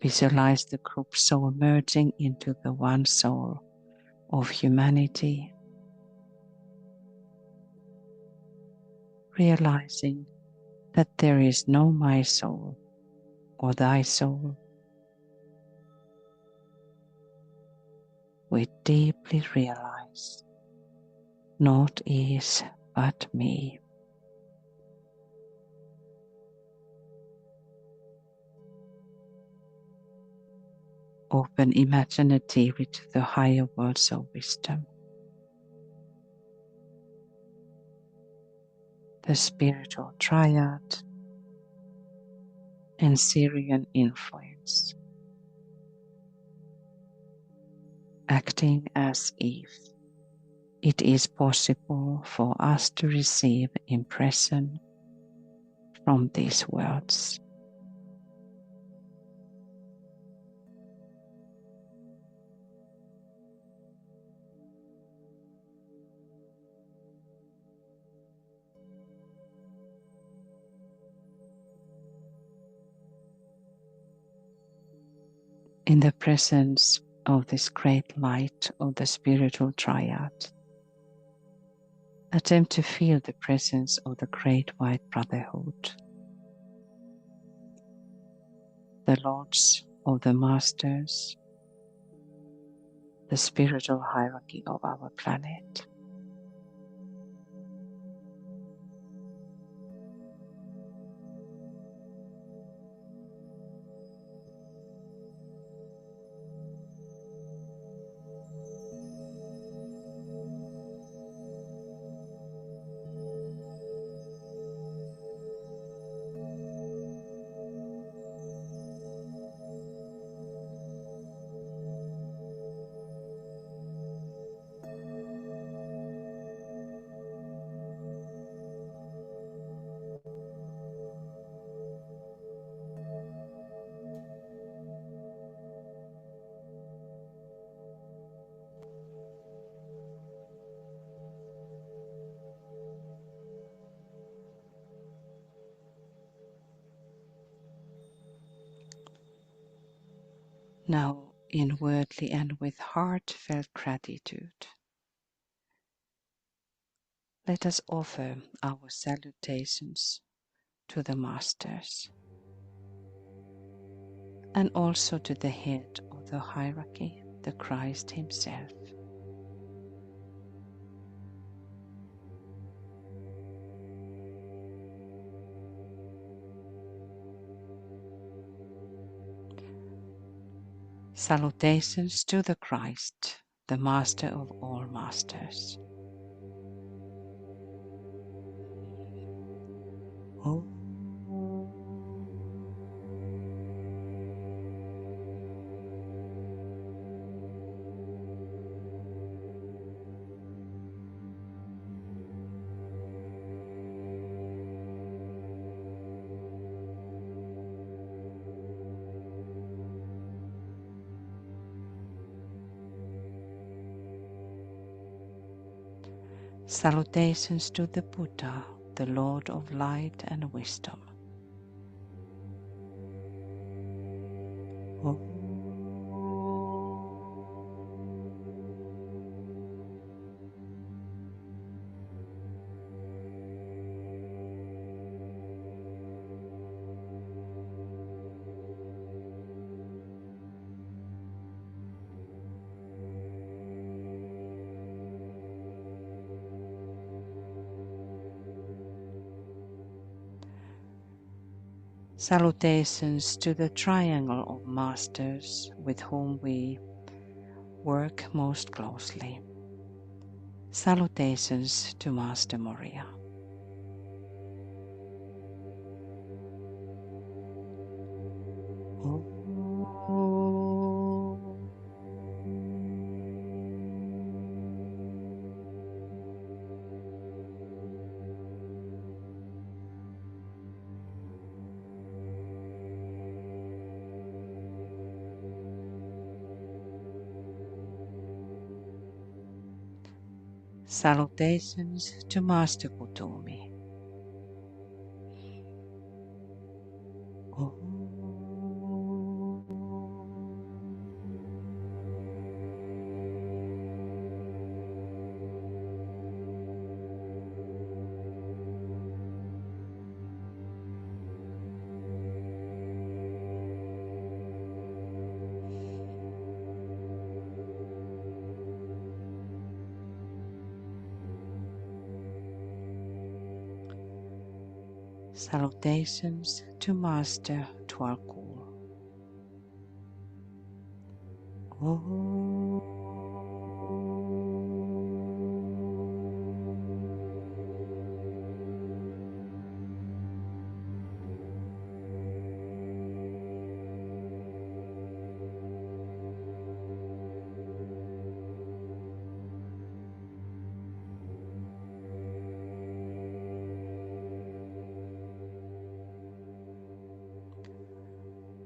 Visualize the group soul merging into the one soul of humanity, realizing that there is no my soul or thy soul. We deeply realize naught is but me. Open imaginatively to the higher worlds of wisdom, the spiritual triad, and Syrian influence, acting as if it is possible for us to receive impression from these worlds. In the presence of this great light of the spiritual triad, attempt to feel the presence of the Great White Brotherhood, the Lords of the Masters, the spiritual hierarchy of our planet. Now, inwardly and with heartfelt gratitude, let us offer our salutations to the Masters and also to the head of the hierarchy, the Christ Himself. Salutations to the Christ, the Master of all Masters. Oh. Salutations to the Buddha, the Lord of Light and Wisdom. Oh. Salutations to the triangle of masters with whom we work most closely. Salutations to Master Moria. Oh. Salutations to Master Kutumi. Salutations to Master Tuarkul.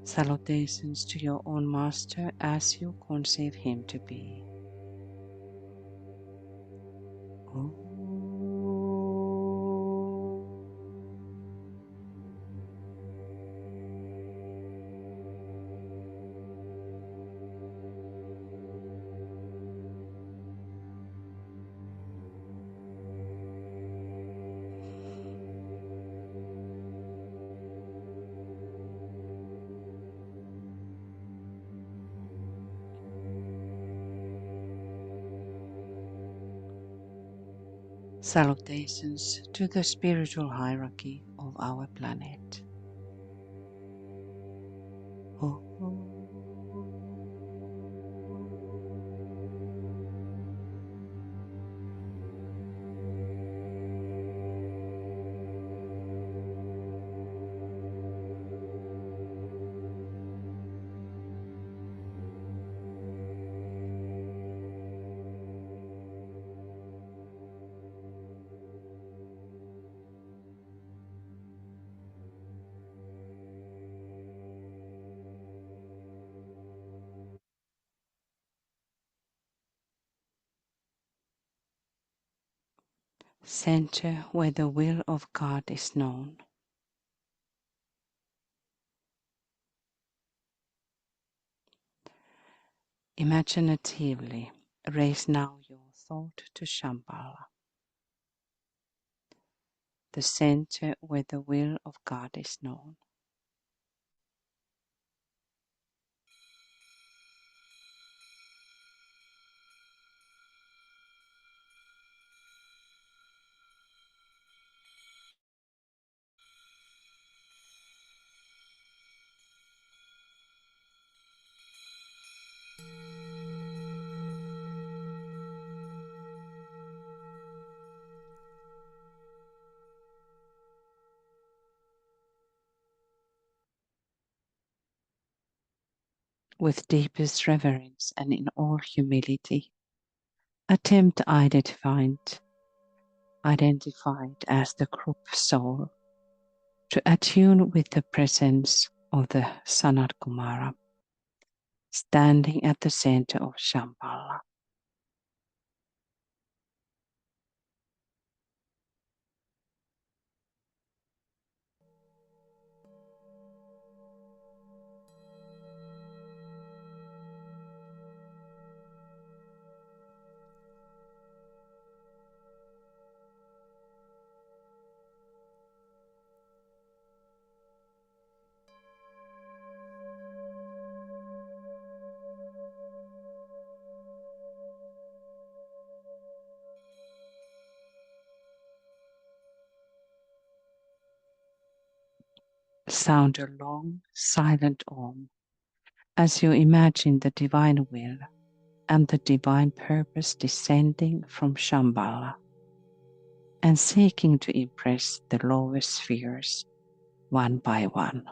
Salutations to your own Master as you conceive him to be. Salutations to the spiritual hierarchy of our planet. Center where the will of God is known. Imaginatively raise now your thought to Shambhala, the center where the will of God is known. With deepest reverence and in all humility, attempt identified as the group soul to attune with the presence of the Sanat Kumara, standing at the center of Shambhala. Sound a long, silent Om as you imagine the divine will and the divine purpose descending from Shambhala and seeking to impress the lower spheres one by one.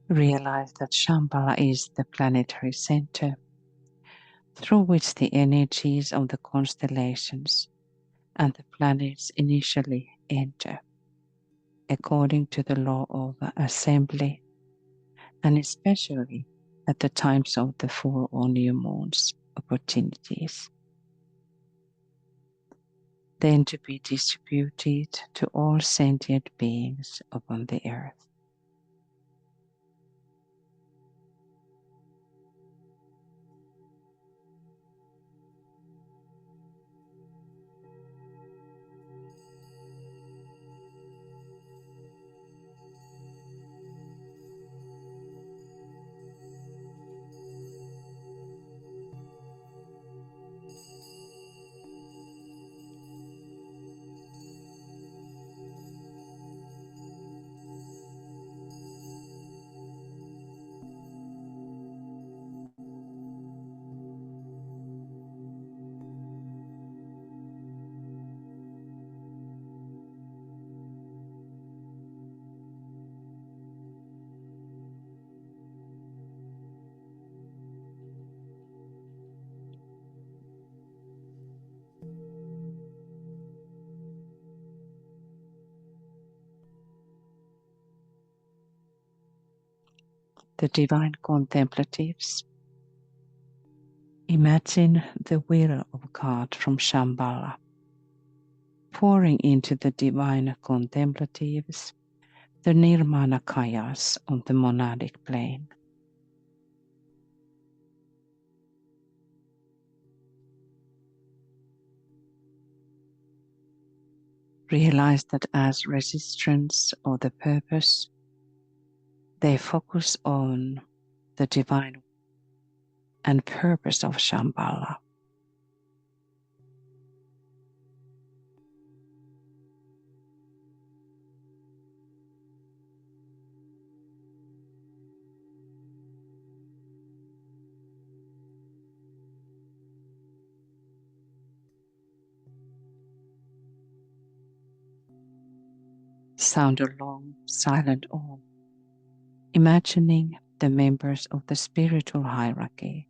Realize that Shambhala is the planetary center through which the energies of the constellations and the planets initially enter, according to the law of assembly, and especially at the times of the full or new moons opportunities, then to be distributed to all sentient beings upon the earth. The divine contemplatives. Imagine the will of God from Shambhala pouring into the divine contemplatives, the nirmana kayas on the monadic plane. Realize that as registrants of the purpose, they focus on the divine and purpose of Shambhala. Sound a long, silent Om, imagining the members of the spiritual hierarchy,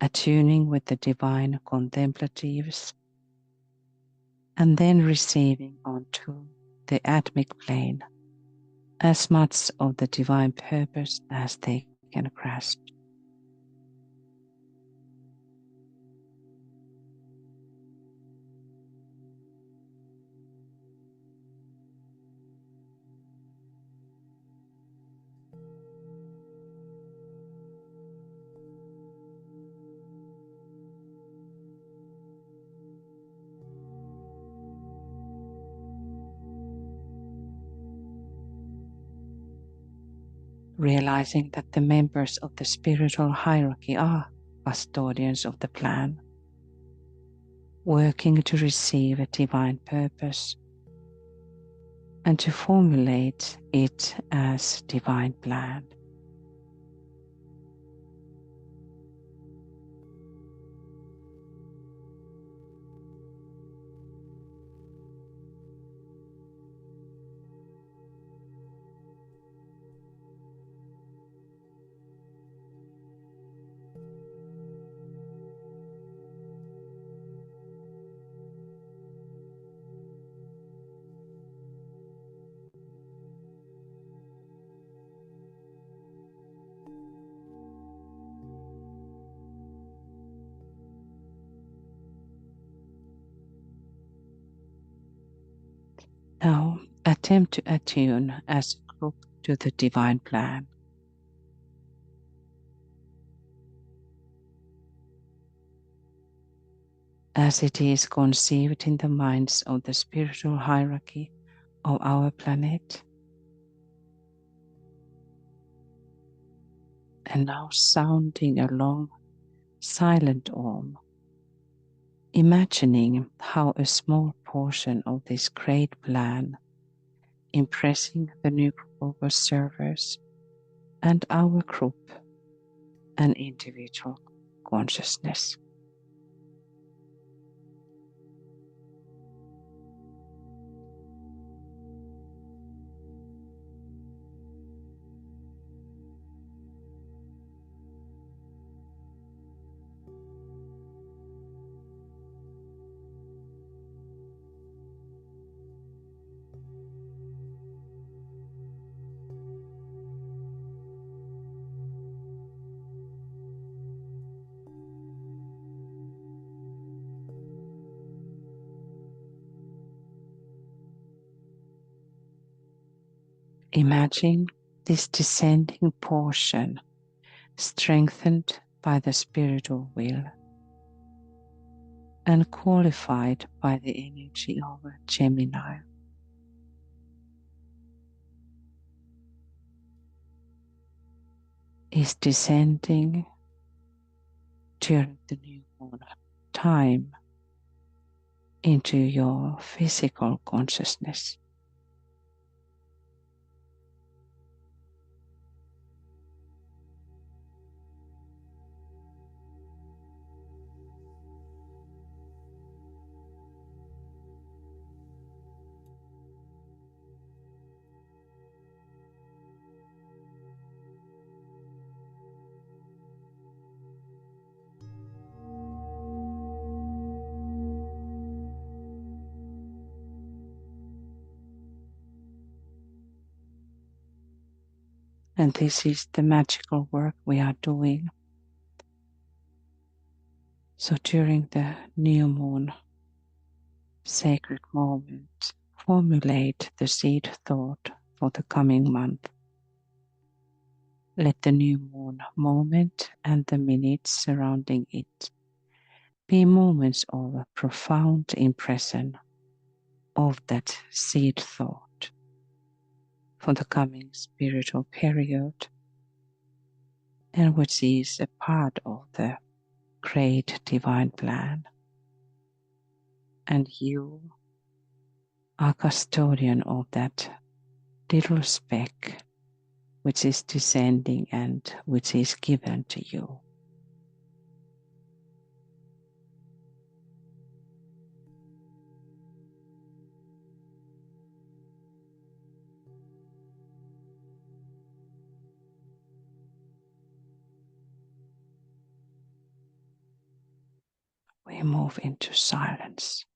attuning with the divine contemplatives, and then receiving onto the atmic plane as much of the divine purpose as they can grasp. Realizing that the members of the spiritual hierarchy are custodians of the plan, working to receive a divine purpose and to formulate it as divine plan. Now attempt to attune as a group to the divine plan. As it is conceived in the minds of the spiritual hierarchy of our planet. And now sounding a long, silent Om, imagining how a small portion of this great plan impressing the new group of observers and our group and individual consciousness. Imagine this descending portion strengthened by the spiritual will and qualified by the energy of Gemini. Is descending during the new moon time into your physical consciousness. And this is the magical work we are doing. So during the new moon sacred moment, formulate the seed thought for the coming month. Let the new moon moment and the minutes surrounding it be moments of a profound impression of that seed thought for the coming spiritual period, and which is a part of the great divine plan. And you are custodian of that little speck which is descending and which is given to you. We move into silence.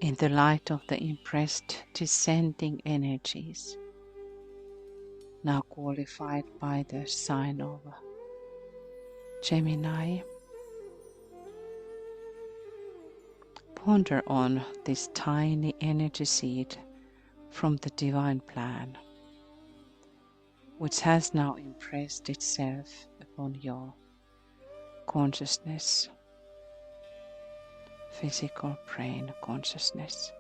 in the light of the impressed descending energies, now qualified by the sign of Gemini, ponder on this tiny energy seed from the divine plan, which has now impressed itself upon your consciousness, physical brain consciousness.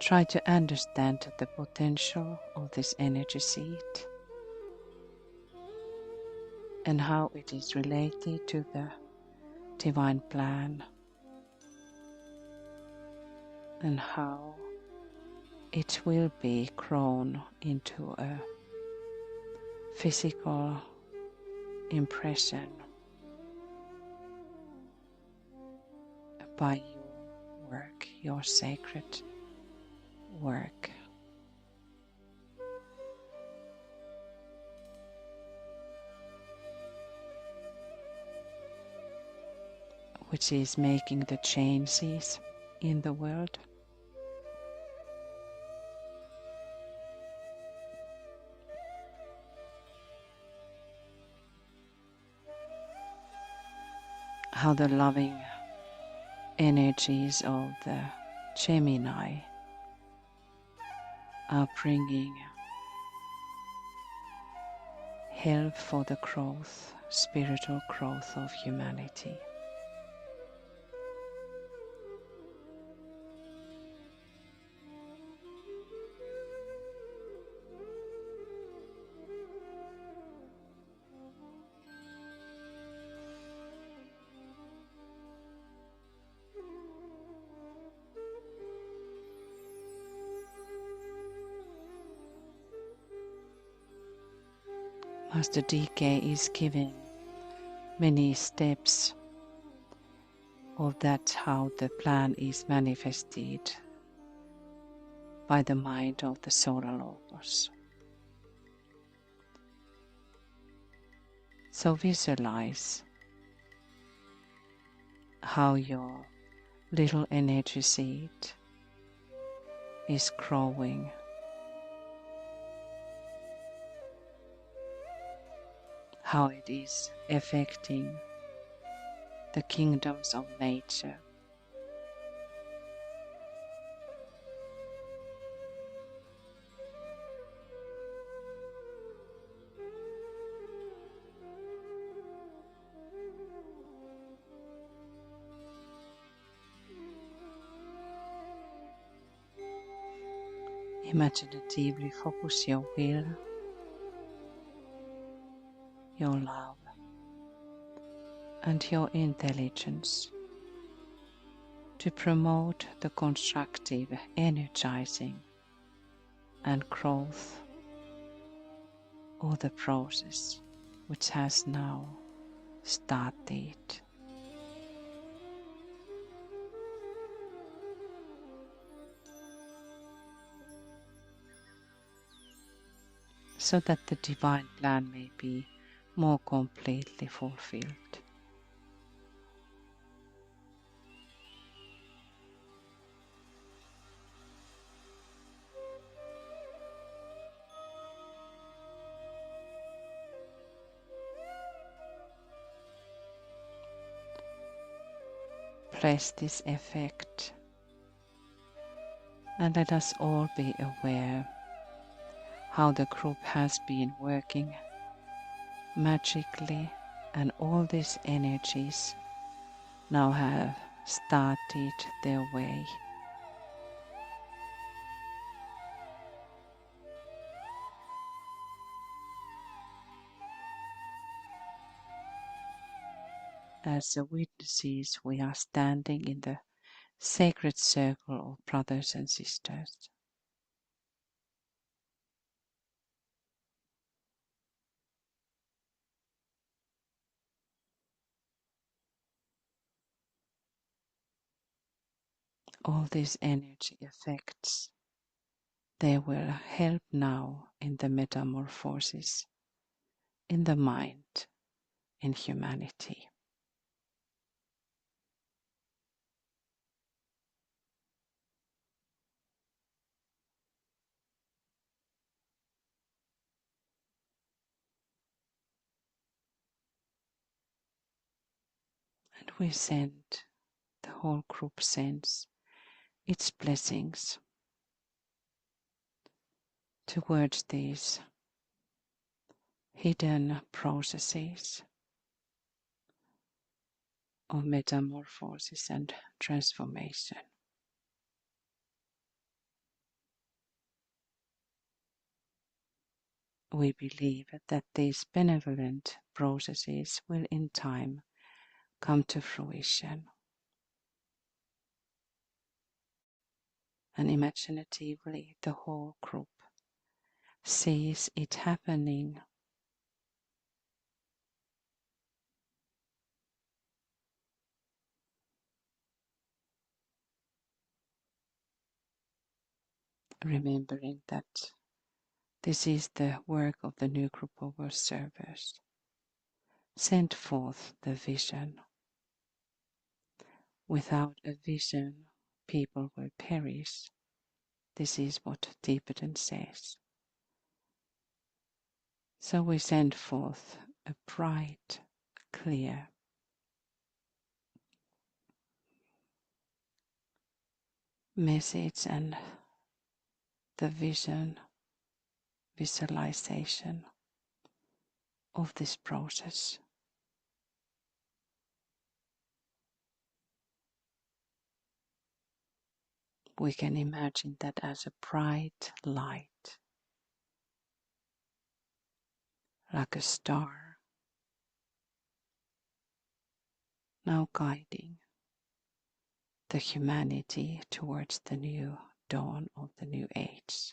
Try to understand the potential of this energy seed and how it is related to the divine plan and how it will be grown into a physical impression by your work, your sacred work. Which is making the changes in the world. How the loving energies of the Gemini are bringing help for the growth, spiritual growth of humanity. Master DK is giving many steps of that how the plan is manifested by the mind of the solar logos. So visualize how your little energy seed is growing, how it is affecting the kingdoms of nature. Imaginatively focus your will, your love, and your intelligence to promote the constructive, energizing, and growth of the process which has now started. So that the divine plan may be more completely fulfilled. Bless this effect and let us all be aware how the group has been working magically, and all these energies now have started their way. As the witnesses, we are standing in the sacred circle of brothers and sisters. All these energy effects They will help now in the metamorphosis in the mind, in humanity. And we send, the whole group sends its blessings towards these hidden processes of metamorphosis and transformation. We believe that these benevolent processes will in time come to fruition. And imaginatively, the whole group sees it happening. Remembering that this is the work of the new group of observers. Send forth the vision. Without a vision, people will perish. This is what Tibetan says. So we send forth a bright, clear message and the visualization of this process. We can imagine that as a bright light, like a star, now guiding the humanity towards the new dawn of the new age.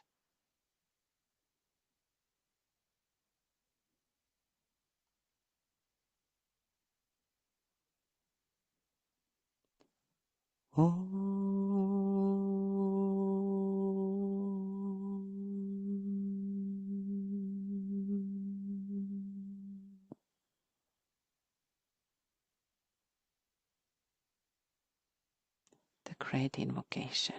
The great invocation.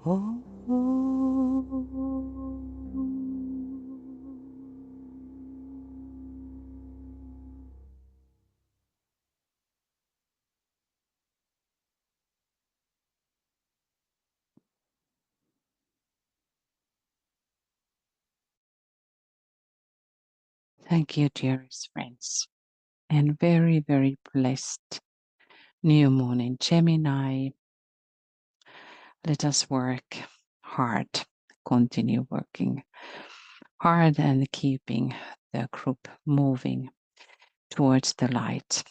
Oh. Thank you, dearest friends, and very, very blessed new moon in Gemini. Let us work hard, continue working hard and keeping the group moving towards the light.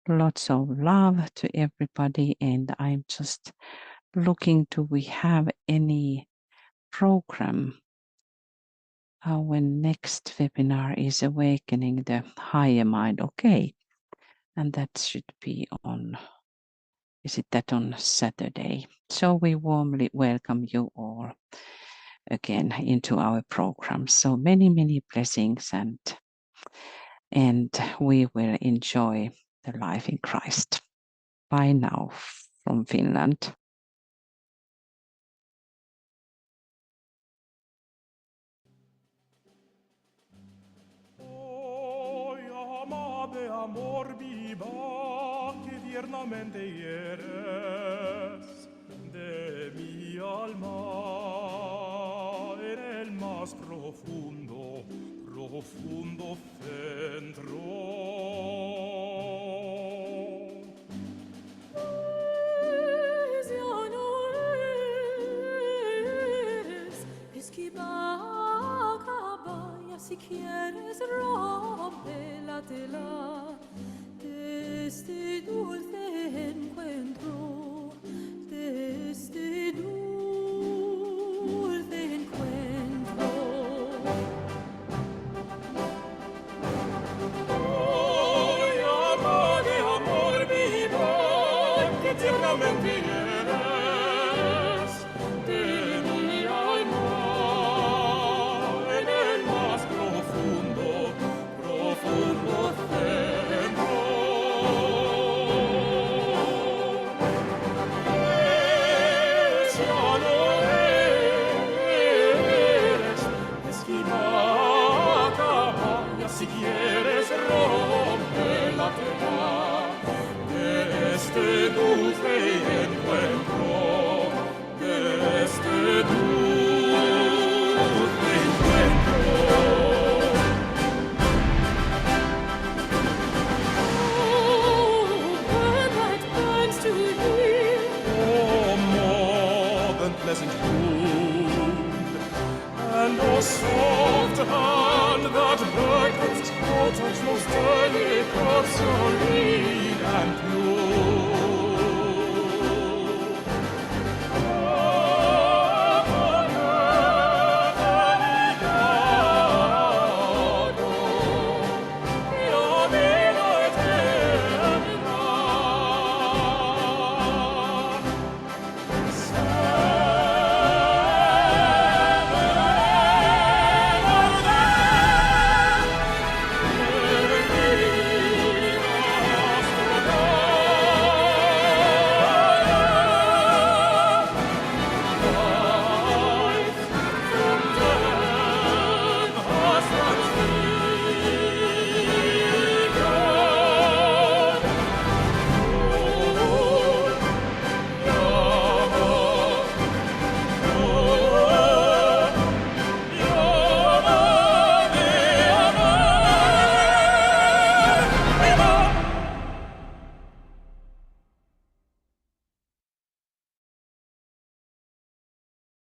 Lots of love to everybody, and I'm just looking, do we have any program when next webinar is awakening the higher mind? Okay, and that should be on, is it that on Saturday? So we warmly welcome you all again into our program. So many, many blessings, and we will enjoy the life in Christ. Bye now from Finland. Amor viva que tiernamente hieres de mi alma en el más profundo, profundo centro. Ya no eres, esquiva, caballa, si quieres rompe la tela de este dulce encuentro, de este dulce encuentro. Oh, llama de amor vivo que tiernamente eres